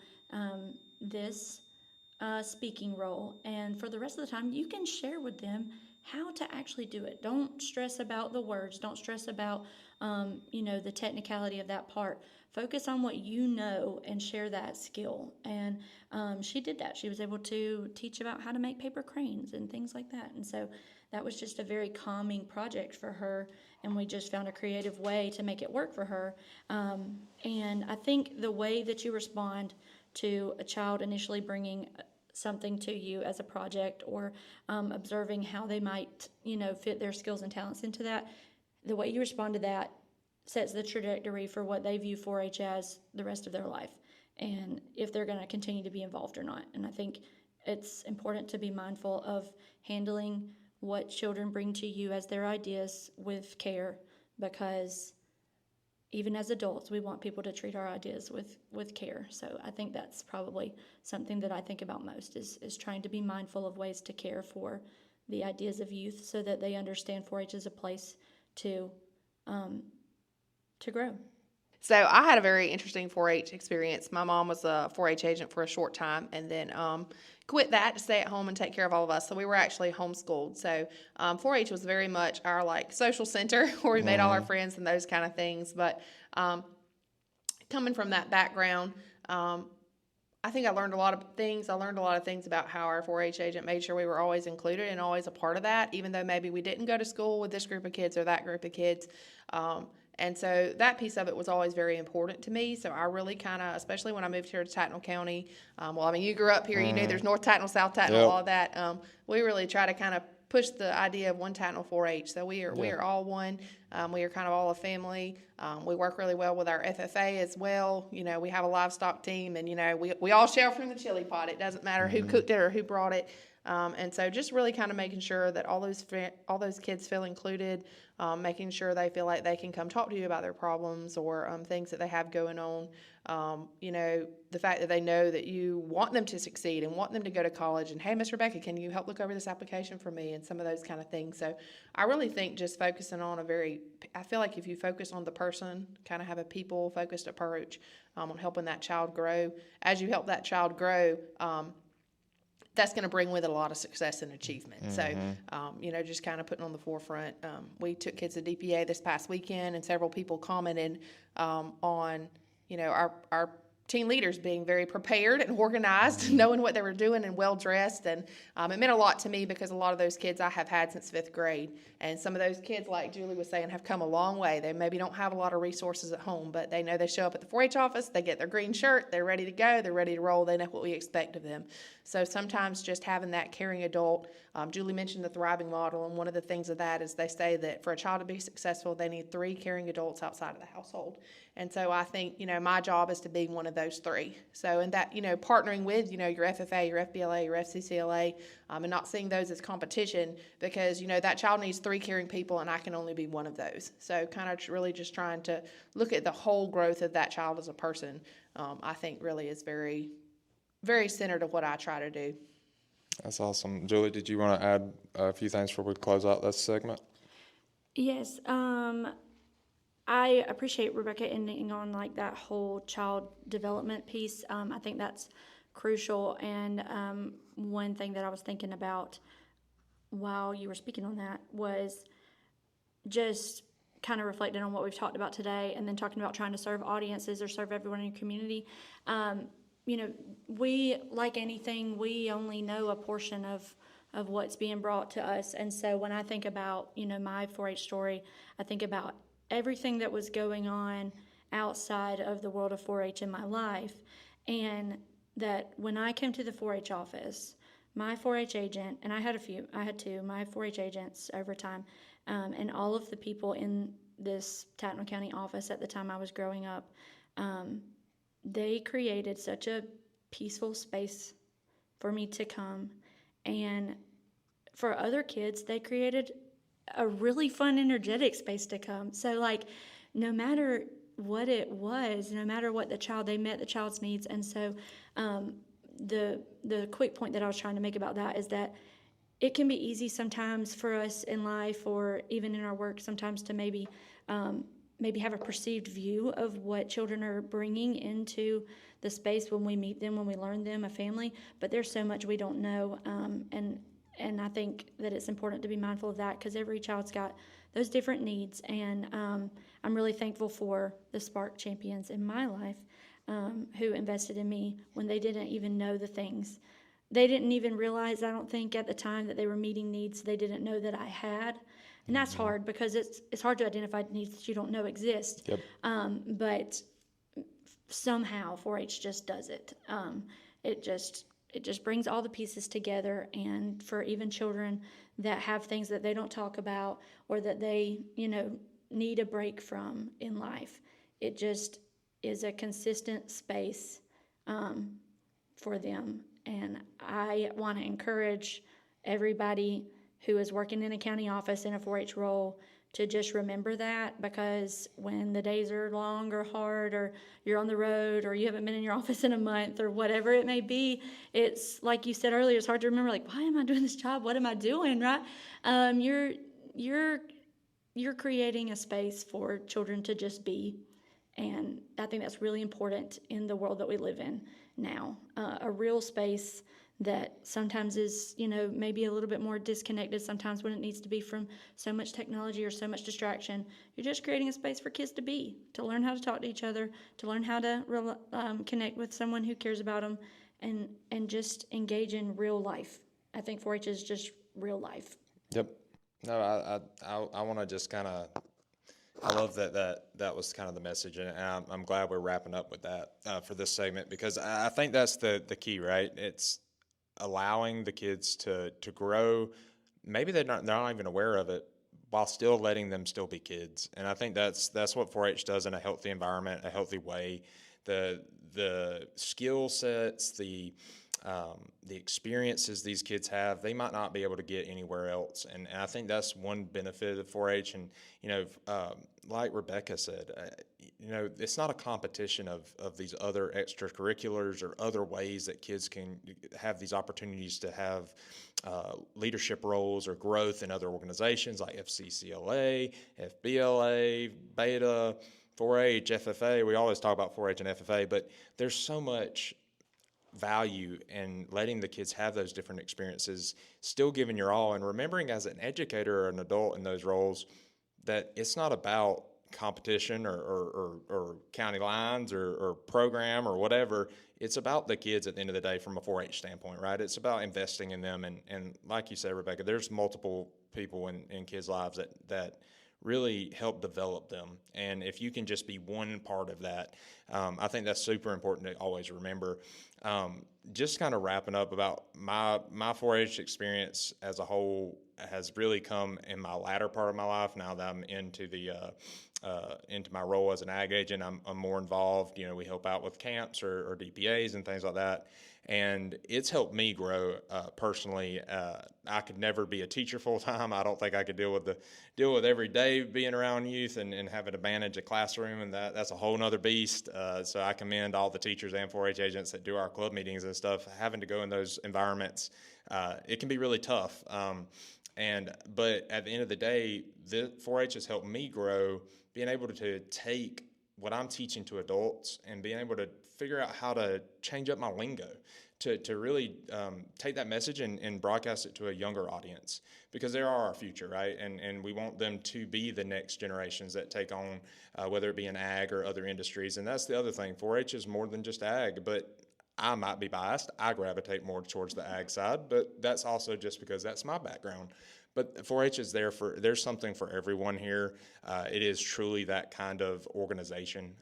this speaking role, and for the rest of the time you can share with them how to actually do it. Don't stress about the words, don't stress about the technicality of that part. Focus on what you know and share that skill. And she did that. She was able to teach about how to make paper cranes and things like that. And so that was just a very calming project for her, and we just found a creative way to make it work for her. And I think the way that you respond to a child initially bringing something to you as a project, or observing how they might, fit their skills and talents into that, the way you respond to that sets the trajectory for what they view 4-H as the rest of their life, and if they're going to continue to be involved or not. And I think it's important to be mindful of handling what children bring to you as their ideas with care, because even as adults, we want people to treat our ideas with care. So I think that's probably something that I think about most is trying to be mindful of ways to care for the ideas of youth so that they understand 4-H is a place to grow.
So I had a very interesting 4-H experience. My mom was a 4-H agent for a short time and then quit that to stay at home and take care of all of us. So we were actually homeschooled. So 4-H was very much our like social center where we made all our friends and those kind of things. But coming from that background, I think I learned a lot of things. I learned a lot of things about how our 4-H agent made sure we were always included and always a part of that, even though maybe we didn't go to school with this group of kids or that group of kids. And so that piece of it was always very important to me. So I really kind of, especially when I moved here to Tattnall County, you grew up here, you knew there's North Tattnall, South Tattnall, all of that. We really try to kind of push the idea of one Tattnall 4-H. So we are all one. We are kind of all a family. We work really well with our FFA as well. You know, we have a livestock team, and, you know, we all share from the chili pot. It doesn't matter who cooked it or who brought it. And so just really kind of making sure that all those kids feel included, making sure they feel like they can come talk to you about their problems or things that they have going on. You know, the fact that they know that you want them to succeed and want them to go to college and, hey, Miss Rebekah, can you help look over this application for me, and some of those kind of things. So I really think just focusing on I feel like if you focus on the person, kind of have a people-focused approach on helping that child grow, as you help that child grow, that's going to bring with it a lot of success and achievement. So, you know, just kind of putting on the forefront. We took kids to DPA this past weekend, and several people commented on, you know, our teen leaders being very prepared and organized, knowing what they were doing and well-dressed. And it meant a lot to me because a lot of those kids I have had since 5th grade. And some of those kids, like Julie was saying, have come a long way. They maybe don't have a lot of resources at home, but they know they show up at the 4-H office, they get their green shirt, they're ready to go, they're ready to roll, they know what we expect of them. So sometimes just having that caring adult, Julie mentioned the thriving model, and one of the things of that is they say that for a child to be successful, they need 3 caring adults outside of the household. And so I think, you know, my job is to be one of those 3. So in that, you know, partnering with, you know, your FFA, your FBLA, your FCCLA, and not seeing those as competition, because, you know, that child needs 3 caring people and I can only be one of those. So kind of really just trying to look at the whole growth of that child as a person, I think really is very, very centered of what I try to do.
That's awesome. Julie, did you want to add a few things before we close out this segment?
Yes. I appreciate Rebekah ending on like that whole child development piece. I think that's crucial. And one thing that I was thinking about while you were speaking on that was just kind of reflecting on what we've talked about today, and then talking about trying to serve audiences or serve everyone in your community. You know, we, like anything, we only know a portion of what's being brought to us. And so when I think about, you know, my 4-H story, I think about everything that was going on outside of the world of 4-H in my life. And that when I came to the 4-H office, my 4-H agent, and I had 2, my 4-H agents over time, and all of the people in this Tattnall County office at the time I was growing up, they created such a peaceful space for me to come. And for other kids, they created a really fun, energetic space to come. So, like, no matter what it was, no matter what they met the child's needs. And so the quick point that I was trying to make about that is that it can be easy sometimes for us in life or even in our work sometimes to maybe have a perceived view of what children are bringing into the space when we meet them, when we learn them, a family. But there's so much we don't know, and I think that it's important to be mindful of that because every child's got those different needs. And I'm really thankful for the Spark champions in my life who invested in me when they didn't even know the things. They didn't even realize, I don't think, at the time that they were meeting needs they didn't know that I had. And that's hard because it's hard to identify needs that you don't know exist.
Yep.
But somehow 4-H just does it. It just brings all the pieces together. And for even children that have things that they don't talk about or that they, need a break from in life, it just is a consistent space for them. And I want to encourage everybody who is working in a county office in a 4-H role to just remember that, because when the days are long or hard, or you're on the road, or you haven't been in your office in a month, or whatever it may be, it's like you said earlier, it's hard to remember, like, why am I doing this job? What am I doing, right? You're creating a space for children to just be, and I think that's really important in the world that we live in now. A real space that sometimes is, maybe a little bit more disconnected sometimes when it needs to be from so much technology or so much distraction. You're just creating a space for kids to be, to learn how to talk to each other, to learn how to connect with someone who cares about them, and just engage in real life. I think 4-H is just real life.
Yep. No, I want to just kind of, I love that was kind of the message, and I'm glad we're wrapping up with that for this segment, because I think that's the key, right? It's allowing the kids to grow. Maybe they're not even aware of it, while still letting them still be kids. And I think that's what 4-H does in a healthy environment, a healthy way. The skill sets, the experiences these kids have, they might not be able to get anywhere else. And I think that's one benefit of 4-H. And, like Rebekah said, it's not a competition of these other extracurriculars or other ways that kids can have these opportunities to have leadership roles or growth in other organizations like FCCLA, FBLA, Beta, 4-H, FFA. We always talk about 4-H and FFA, but there's so much value in letting the kids have those different experiences, still giving your all, and remembering as an educator or an adult in those roles that it's not about competition or county lines or program or whatever. It's about the kids at the end of the day from a 4-H standpoint, right? It's about investing in them. And like you said, Rebekah, there's multiple people in kids' lives that really help develop them. And if you can just be one part of that, I think that's super important to always remember. Just kind of wrapping up about my 4-H experience as a whole has really come in my latter part of my life. Now that I'm into my role as an ag agent, I'm more involved. We help out with camps or DPAs and things like that. And it's helped me grow personally. I could never be a teacher full time. I don't think I could deal with every day being around youth and having to manage a classroom, and that's a whole nother beast. So I commend all the teachers and 4-H agents that do our club meetings and stuff. Having to go in those environments, it can be really tough. But at the end of the day, the 4-H has helped me grow, being able to take what I'm teaching to adults and being able to figure out how to change up my lingo to really take that message and broadcast it to a younger audience, because they are our future, right? And we want them to be the next generations that take on, whether it be in ag or other industries. And that's the other thing. 4-H is more than just ag, but I might be biased. I gravitate more towards the ag side, but that's also just because that's my background. But 4-H is there's something for everyone here. It is truly that kind of organization.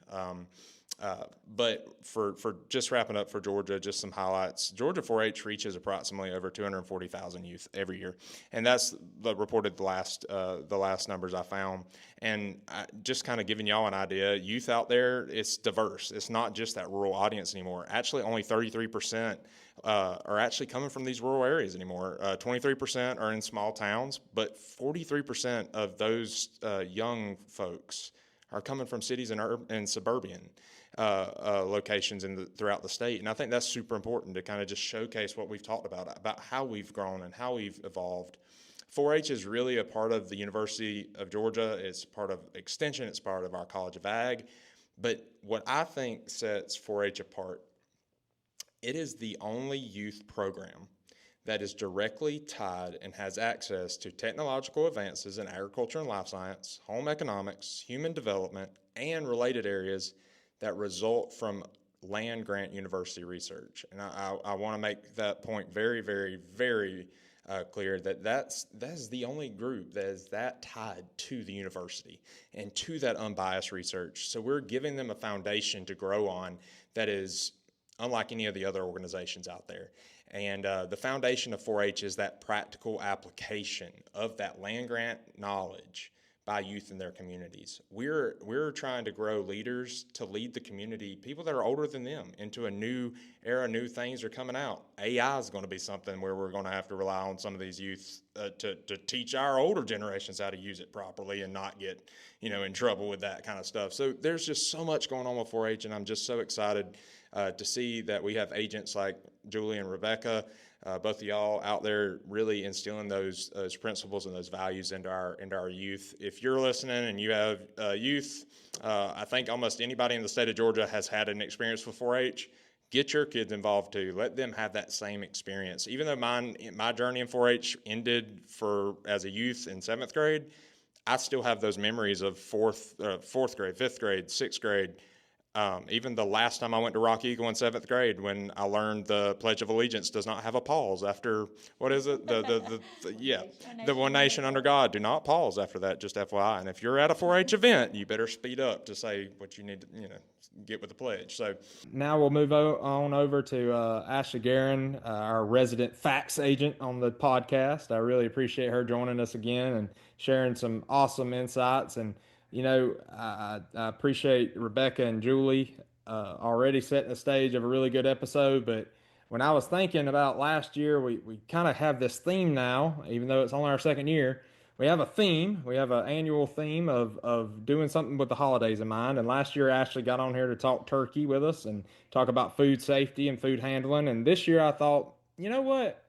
But for just wrapping up for Georgia, just some highlights. Georgia 4-H reaches approximately over 240,000 youth every year, and that's reported the last numbers I found. And just kind of giving y'all an idea, youth out there, it's diverse. It's not just that rural audience anymore. Actually, only 33% are actually coming from these rural areas anymore. 23% are in small towns, but 43% of those young folks are coming from cities and suburban locations throughout the state. And I think that's super important to kind of just showcase what we've talked about how we've grown and how we've evolved. 4-H is really a part of the University of Georgia. It's part of Extension. It's part of our College of Ag. But what I think sets 4-H apart, it is the only youth program that is directly tied and has access to technological advances in agriculture and life science, home economics, human development, and related areas that result from land-grant university research. And I want to make that point very, very, very clear that is the only group that is that tied to the university and to that unbiased research. So we're giving them a foundation to grow on that is unlike any of the other organizations out there. And the foundation of 4-H is that practical application of that land-grant knowledge by youth in their communities. We're trying to grow leaders to lead the community, people that are older than them, into a new era. New things are coming out. AI is going to be something where we're going to have to rely on some of these youth to teach our older generations how to use it properly and not get, in trouble with that kind of stuff. So there's just so much going on with 4-H, and I'm just so excited to see that we have agents like Julie and Rebekah, both of y'all out there really instilling those principles and those values into our youth. If you're listening and you have youth, I think almost anybody in the state of Georgia has had an experience with 4-H. Get your kids involved too. Let them have that same experience. Even though my journey in 4-H ended as a youth in 7th grade, I still have those memories of fourth grade, 5th grade, 6th grade. Even the last time I went to Rock Eagle in 7th grade, when I learned the Pledge of Allegiance does not have a pause after, what is it? The one nation under God. Do not pause after that, just FYI. And if you're at a 4-H event, you better speed up to say what you need to, get with the pledge. So now we'll move on over to Ashleigh Geurin, our resident facts agent on the podcast. I really appreciate her joining us again and sharing some awesome insights. And I appreciate Rebekah and Julie already setting the stage of a really good episode. But when I was thinking about last year, we kind of have this theme now, even though it's only our 2nd year. We have a theme. We have an annual theme of doing something with the holidays in mind. And last year, Ashleigh got on here to talk turkey with us and talk about food safety and food handling. And this year I thought, you know what?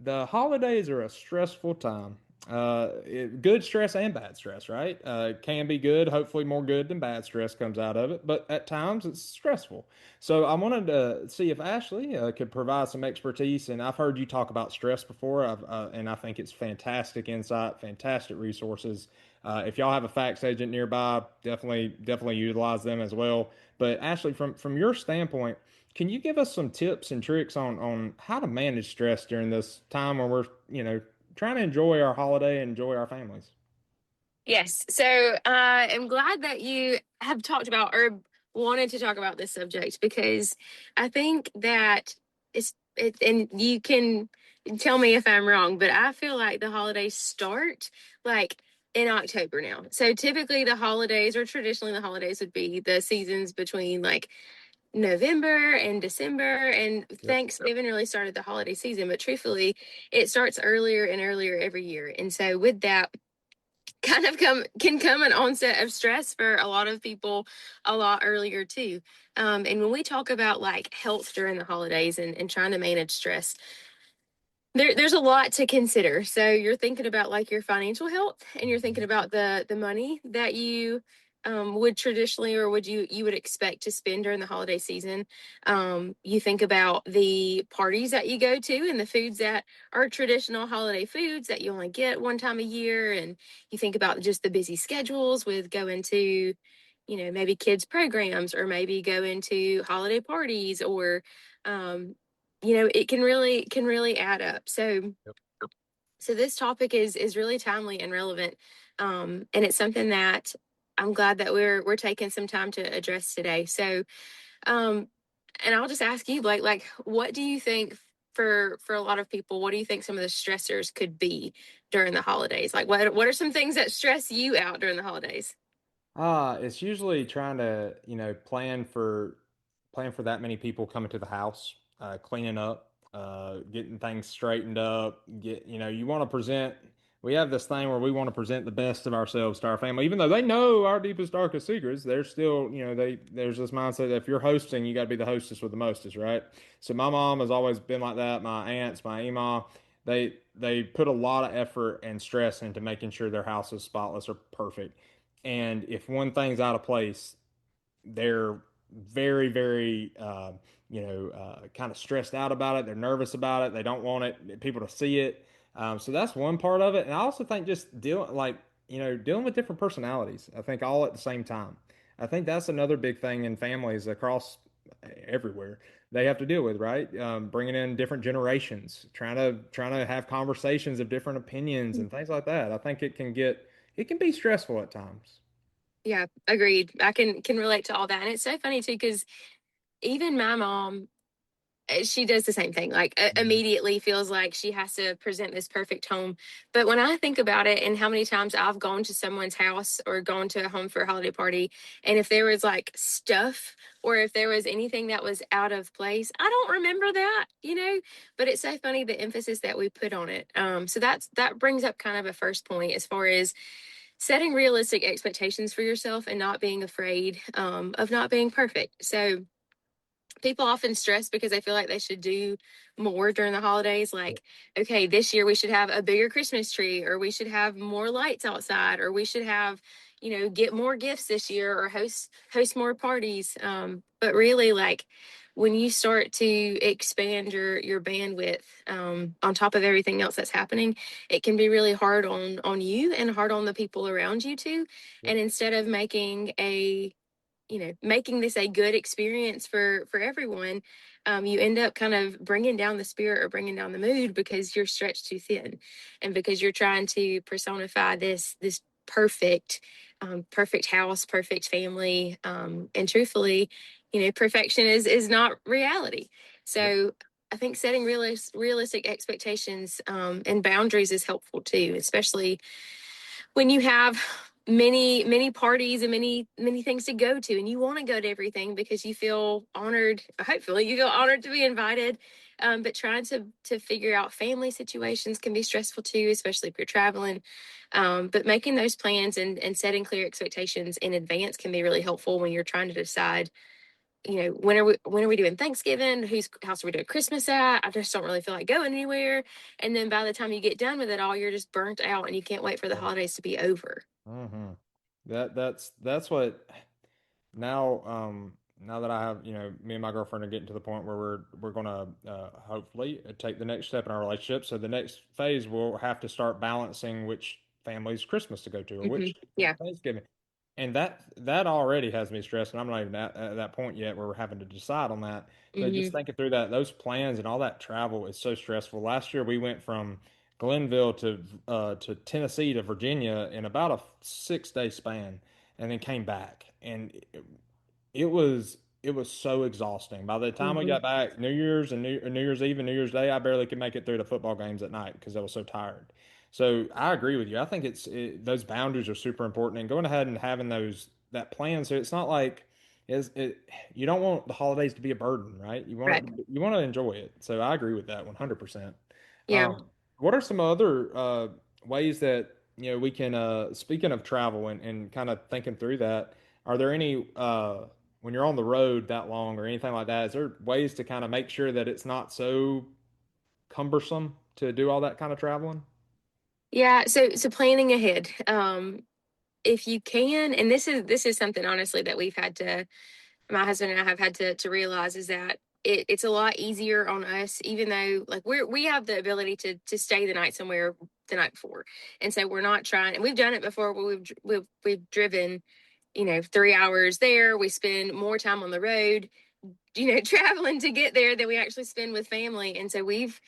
The holidays are a stressful time. Good stress and bad stress, right? It can be good. Hopefully more good than bad stress comes out of it, but at times it's stressful. So I wanted to see if Ashleigh could provide some expertise. And I've heard you talk about stress before, and I think it's fantastic insight, fantastic resources. If y'all have a facts agent nearby, definitely utilize them as well. But Ashleigh, from your standpoint, can you give us some tips and tricks on how to manage stress during this time when we're, trying to enjoy our holiday and enjoy our families?
Yes. So I'm glad that you have talked about or wanted to talk about this subject, because I think that and you can tell me if I'm wrong, but I feel like the holidays start like in October now. So typically traditionally the holidays would be the seasons between like November and December, and Thanksgiving really started the holiday season, but truthfully it starts earlier and earlier every year. And so with that can come an onset of stress for a lot of people a lot earlier too. And when we talk about like health during the holidays and trying to manage stress, there's a lot to consider. So you're thinking about like your financial health, and you're thinking about the money that you would traditionally or you would expect to spend during the holiday season. You think about the parties that you go to and the foods that are traditional holiday foods that you only get one time a year. And you think about just the busy schedules with going to, maybe kids programs, or maybe going to holiday parties, or, it can really add up. So this topic is really timely and relevant. And it's something that I'm glad that we're taking some time to address today. So, and I'll just ask you, Blake, like, what do you think for a lot of people, what do you think some of the stressors could be during the holidays? Like, what are some things that stress you out during the holidays?
It's usually trying to, plan for that many people coming to the house, cleaning up, getting things straightened up. You want to present. We have this thing where we want to present the best of ourselves to our family, even though they know our deepest, darkest secrets. They're still, there's this mindset that if you're hosting, you got to be the hostess with the mostest, right? So my mom has always been like that. My aunts, my ema, they put a lot of effort and stress into making sure their house is spotless or perfect. And if one thing's out of place, they're very, very, kind of stressed out about it. They're nervous about it. They don't want people to see it. So that's one part of it. And I also think just dealing with different personalities, I think all at the same time. I think that's another big thing in families across everywhere they have to deal with, right? Bringing in different generations, trying to have conversations of different opinions and things like that. I think it can be stressful at times.
Yeah, agreed. I can relate to all that. And it's so funny too, because even my mom, she does the same thing, like immediately feels like she has to present this perfect home. But when I think about it and how many times I've gone to someone's house or gone to a home for a holiday party, and if there was like stuff or if there was anything that was out of place, I don't remember that, but it's so funny the emphasis that we put on it. So that brings up kind of a first point as far as setting realistic expectations for yourself and not being afraid of not being perfect. So people often stress because they feel like they should do more during the holidays. Like, okay, this year we should have a bigger Christmas tree, or we should have more lights outside, or we should have, get more gifts this year, or host more parties. But really, like, when you start to expand your bandwidth on top of everything else that's happening, it can be really hard on you and hard on the people around you too.
Yep.
And instead of making this a good experience for everyone, you end up kind of bringing down the spirit or bringing down the mood because you're stretched too thin, and because you're trying to personify this perfect house, perfect family, and truthfully, perfection is not reality. So I think setting realistic expectations and boundaries is helpful too, especially when you have many parties and many things to go to, and you want to go to everything because you feel honored. Hopefully you feel honored to be invited, but trying to figure out family situations can be stressful too, especially if you're traveling. But making those plans and setting clear expectations in advance can be really helpful when you're trying to decide, when are we doing Thanksgiving? Whose house are we doing Christmas at? I just don't really feel like going anywhere. And then by the time you get done with it all, you're just burnt out and you can't wait for the holidays to be over.
Mm-hmm. That's what now that I have, me and my girlfriend are getting to the point where we're gonna hopefully take the next step in our relationship. So the next phase we'll have to start balancing which family's Christmas to go to or which
Yeah.
Thanksgiving. And that already has me stressed, and I'm not even at that point yet where we're having to decide on that. But just thinking through those plans and all that travel is so stressful. Last year we went from Glenville to Tennessee to Virginia in about a 6 day span, and then came back, and it was so exhausting. By the time we got back, New Year's and New Year's Eve and New Year's Day, I barely could make it through the football games at night because I was so tired. So I agree with you. I think those boundaries are super important, and going ahead and having that plan. So it's not like you don't want the holidays to be a burden, right?
Right.
You want to enjoy it. So I agree with that 100%.
Yeah.
What are some other ways that we can speaking of travel and kind of thinking through that? Are there any when you're on the road that long or anything like that? Is there ways to kind of make sure that it's not so cumbersome to do all that kind of traveling?
Yeah. So planning ahead. If you can, and this is something honestly that my husband and I have had to realize, is that it's a lot easier on us, even though like we have the ability to stay the night somewhere the night before. And so we're not trying, and we've done it before where we've driven, 3 hours there. We spend more time on the road, traveling to get there than we actually spend with family. And so we've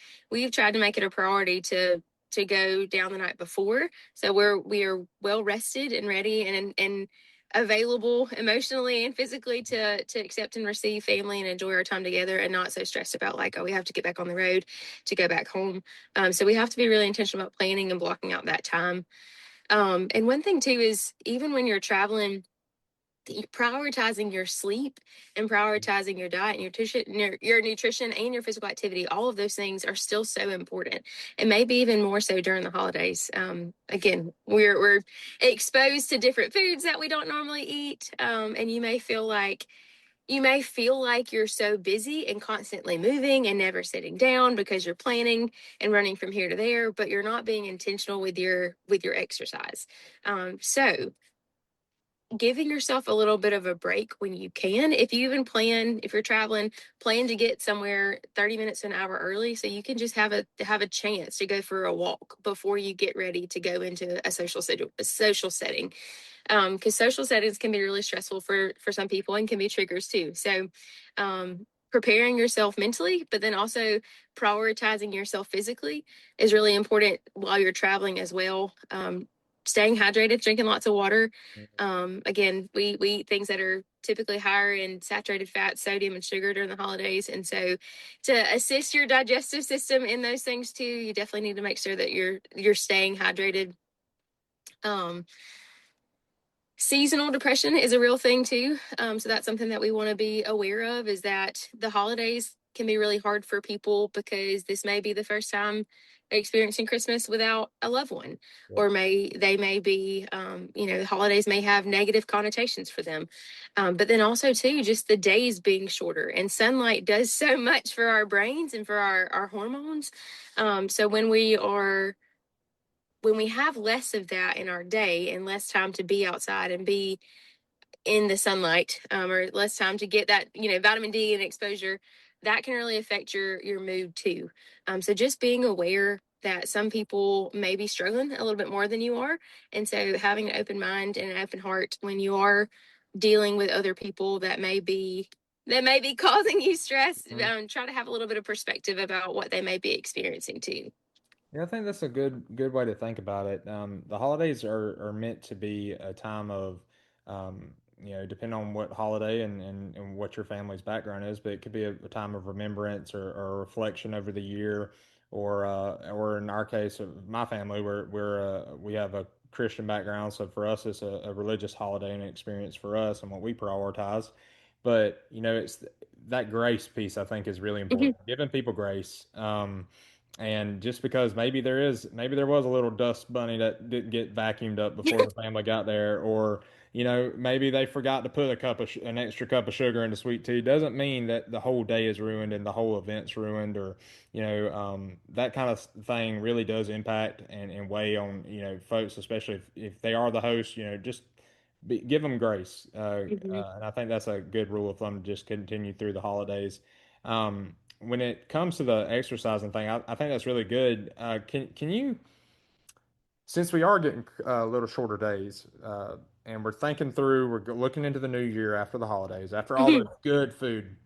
tried to make it a priority to go down the night before, so we are well rested and ready and available emotionally and physically to accept and receive family and enjoy our time together, and not so stressed about like, oh, we have to get back on the road to go back home. So we have to be really intentional about planning and blocking out that time. And one thing too is, even when you're traveling, prioritizing your sleep and prioritizing your diet and your nutrition and your physical activity, all of those things are still so important, and maybe even more so during the holidays. Again, we're exposed to different foods that we don't normally eat, and you may feel like you're so busy and constantly moving and never sitting down because you're planning and running from here to there, but you're not being intentional with your exercise. So giving yourself a little bit of a break when you can. If you're traveling, plan to get somewhere 30 minutes to an hour early, so you can just have a chance to go for a walk before you get ready to go into a social setting. Because social settings can be really stressful for some people and can be triggers too. So preparing yourself mentally, but then also prioritizing yourself physically is really important while you're traveling as well. staying hydrated, drinking lots of water. Again, we eat things that are typically higher in saturated fat, sodium, and sugar during the holidays. And so to assist your digestive system in those things too, you definitely need to make sure that you're staying hydrated. Seasonal depression is a real thing too. So that's something that we want to be aware of, is that the holidays can be really hard for people because this may be the first time experiencing Christmas without a loved one, or they may be, the holidays may have negative connotations for them. But then also too, just the days being shorter, and sunlight does so much for our brains and for our hormones. So when we have less of that in our day and less time to be outside and be in the sunlight, or less time to get that, vitamin D and exposure, that can really affect your mood too. So just being aware that some people may be struggling a little bit more than you are. And so having an open mind and an open heart when you are dealing with other people that may be causing you stress, try to have a little bit of perspective about what they may be experiencing too.
Yeah, I think that's a good way to think about it. The holidays are meant to be a time of, depending on what holiday and what your family's background is, but it could be a time of remembrance or reflection over the year, or in our case, of my family, we have a Christian background, so for us, it's a religious holiday and experience for us and what we prioritize. But it's that grace piece I think is really
Mhm.
important. Giving people grace. And just because maybe there was a little dust bunny that didn't get vacuumed up before the family got there, or maybe they forgot to put an extra cup of sugar in the sweet tea, doesn't mean that the whole day is ruined and the whole event's ruined, or that kind of thing really does impact and weigh on folks, especially if they are the host. Just give them grace, and I think that's a good rule of thumb to just continue through the holidays. When it comes to the exercising thing, I think that's really good. Can you, since we are getting a little shorter days, and we're thinking through, looking into the new year after the holidays, after all the good food,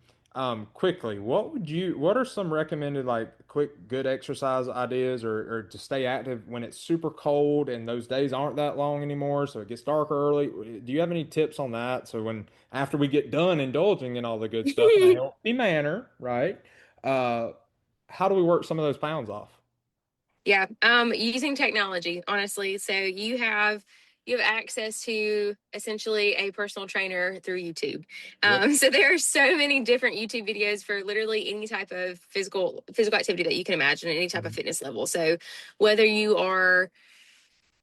quickly, what are some recommended like quick good exercise ideas, or to stay active when it's super cold and those days aren't that long anymore, so it gets darker early? Do you have any tips on that? So after we get done indulging in all the good stuff in a healthy manner, right? Uh, how do we work some of those pounds off?
Yeah, using technology, honestly. So you have access to essentially a personal trainer through YouTube.
Yep.
So there are so many different YouTube videos for literally any type of physical activity that you can imagine, any type of
Mhm.
fitness level. So whether you are,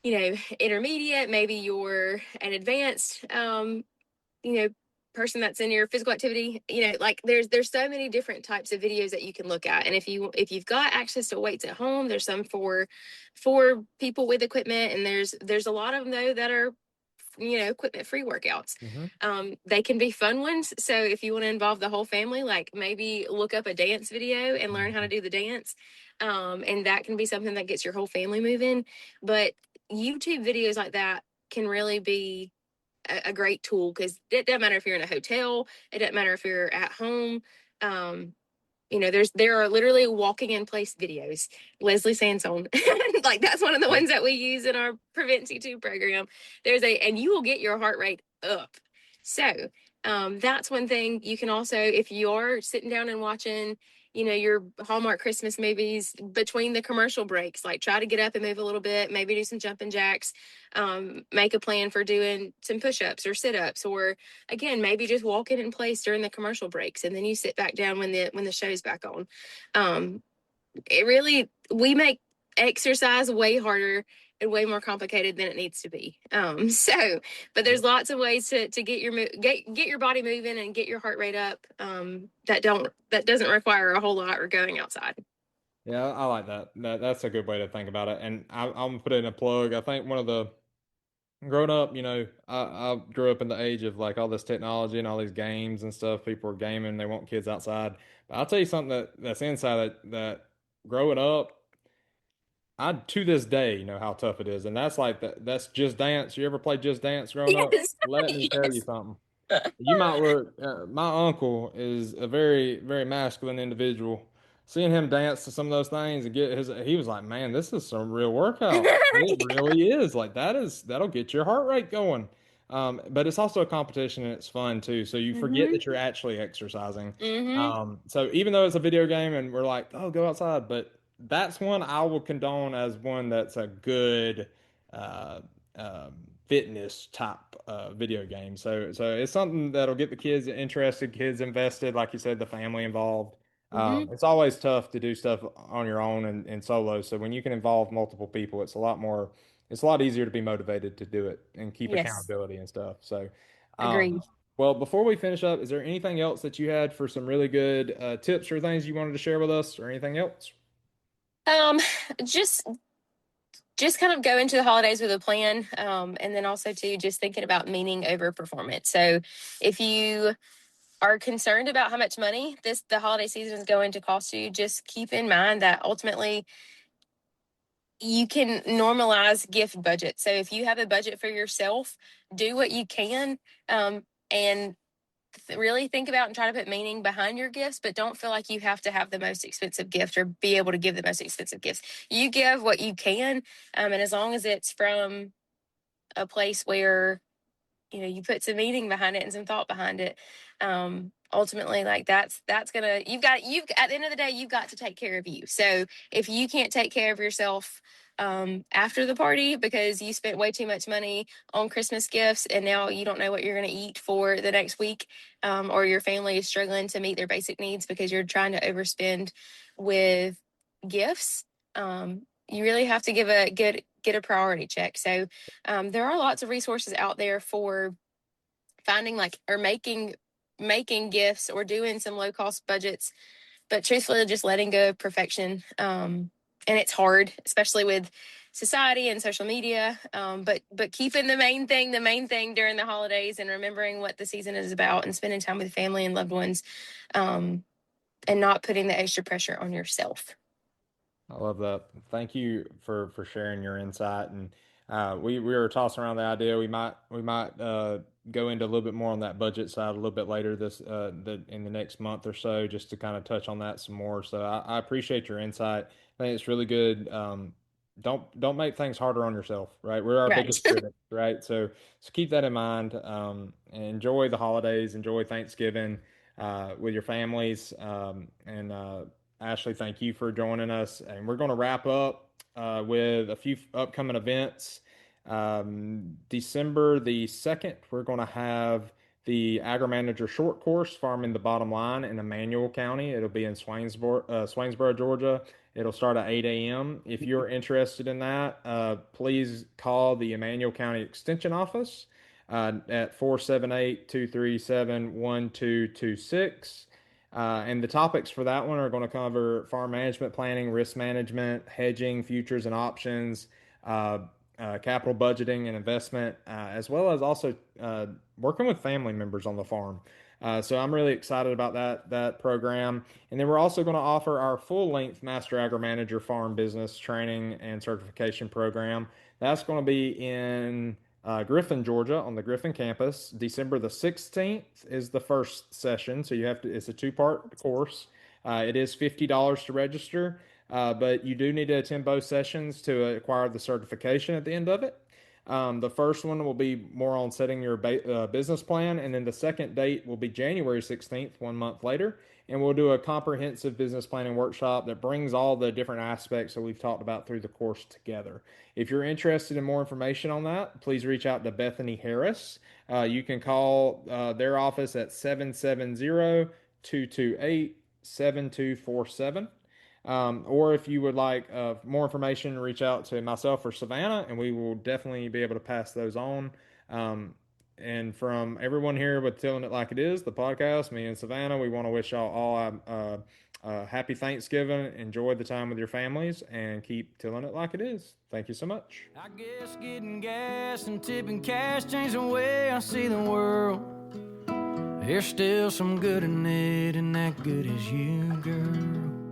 intermediate, maybe you're an advanced, you know, person that's in your physical activity, like there's so many different types of videos that you can look at. And if you've got access to weights at home, there's some for people with equipment, and there's a lot of them though that are equipment free workouts.
Mhm.
They can be fun ones. So if you want to involve the whole family, like maybe look up a dance video and learn how to do the dance. And that can be something that gets your whole family moving. But YouTube videos like that can really be a great tool, because it doesn't matter if you're in a hotel, it doesn't matter if you're at home. um there are literally walking in place videos. Leslie Sansone, like that's one of the ones that we use in our Prevent C2 program. And you will get your heart rate up. So that's one thing. You can also, if you are sitting down and watching, your Hallmark Christmas movies between the commercial breaks, like try to get up and move a little bit, maybe do some jumping jacks, make a plan for doing some push-ups or sit-ups, or again, maybe just walking in place during the commercial breaks, and then you sit back down when the show's back on. We make exercise way harder and way more complicated than it needs to be. But there's lots of ways to get your body moving and get your heart rate up, that doesn't require a whole lot or going outside.
Yeah, I like that. That's a good way to think about it. And I'm gonna put in a plug. I think one of the growing up, I grew up in the age of like all this technology and all these games and stuff. People are gaming, they want kids outside. But I'll tell you something that's inside that growing up, I to this day know how tough it is. And that's like that's Just Dance. You ever played Just Dance growing up?
Yes.
Let me tell you
Yes.
something. You might look, my uncle is a very, very masculine individual. seeing him dance to some of those things and he was like, man, this is some real workout. It really is. Like that'll get your heart rate going. But it's also a competition and it's fun too. So you forget
Mm-hmm.
that you're actually exercising.
Mm-hmm.
So even though it's a video game and we're like, oh, go outside, but that's one I will condone as one that's a good uh, um, fitness type video game. So it's something that'll get the kids interested, kids invested, like you said, the family involved.
Mm-hmm.
It's always tough to do stuff on your own and solo. So when you can involve multiple people, it's a lot easier to be motivated to do it and keep
Yes.
accountability and stuff. So, um,
Agreed.
well, before we finish up, is there anything else that you had for some really good tips or things you wanted to share with us or anything else?
Um, just kind of go into the holidays with a plan. And then also too, just thinking about meaning over performance. So if you are concerned about how much money the holiday season is going to cost you, just keep in mind that ultimately you can normalize gift budget. So if you have a budget for yourself, do what you can, and really think about and try to put meaning behind your gifts, but don't feel like you have to have the most expensive gift or be able to give the most expensive gifts. You give what you can, and as long as it's from a place where you put some meaning behind it and some thought behind it, ultimately, like that's gonna you've at the end of the day, you've got to take care of you. So if you can't take care of yourself after the party because you spent way too much money on Christmas gifts and now you don't know what you're going to eat for the next week, or your family is struggling to meet their basic needs because you're trying to overspend with gifts, you really have to get a priority check. So there are lots of resources out there for finding or making gifts or doing some low cost budgets, but truthfully just letting go of perfection. And it's hard, especially with society and social media, but keeping the main thing during the holidays and remembering what the season is about and spending time with family and loved ones, and not putting the extra pressure on yourself.
I love that. Thank you for sharing your insight. And we were tossing around the idea we might go into a little bit more on that budget side a little bit later in the next month or so, just to kind of touch on that some more. So I appreciate your insight. I think it's really good. Don't make things harder on yourself, right? We're our
Right.
biggest critic, right? So keep that in mind. And enjoy the holidays, enjoy Thanksgiving with your families, and Ashleigh, thank you for joining us. And we're going to wrap up with a few upcoming events. December the 2nd, we're going to have the Agri Manager Short Course, Farming the Bottom Line in Emmanuel County. It'll be in Swainsboro, Georgia. It'll start at 8 a.m. If you're interested in that, please call the Emmanuel County Extension Office at 478-237-1226. And the topics for that one are going to cover farm management planning, risk management, hedging, futures and options, capital budgeting and investment, as well as also working with family members on the farm. So I'm really excited about that program. And then we're also going to offer our full-length Master Agri Manager Farm Business Training and Certification Program. That's going to be in Griffin, Georgia, on the Griffin campus. December the 16th is the first session, so it's a two-part course. It is $50 to register, but you do need to attend both sessions to acquire the certification at the end of it. The first one will be more on setting your business plan, and then the second date will be January 16th, 1 month later, and we'll do a comprehensive business planning workshop that brings all the different aspects that we've talked about through the course together. If you're interested in more information on that, please reach out to Bethany Harris. You can call their office at 770-228-7247. Or if you would like more information, reach out to myself or Savannah, and we will definitely be able to pass those on. And from everyone here with Telling It Like It Is, the podcast, me and Savannah, we want to wish y'all all happy Thanksgiving. Enjoy the time with your families and keep telling it like it is. Thank you so much.
I guess getting gas and tipping cash changed the way I see the world. There's still some good in it, and that good is you, girl.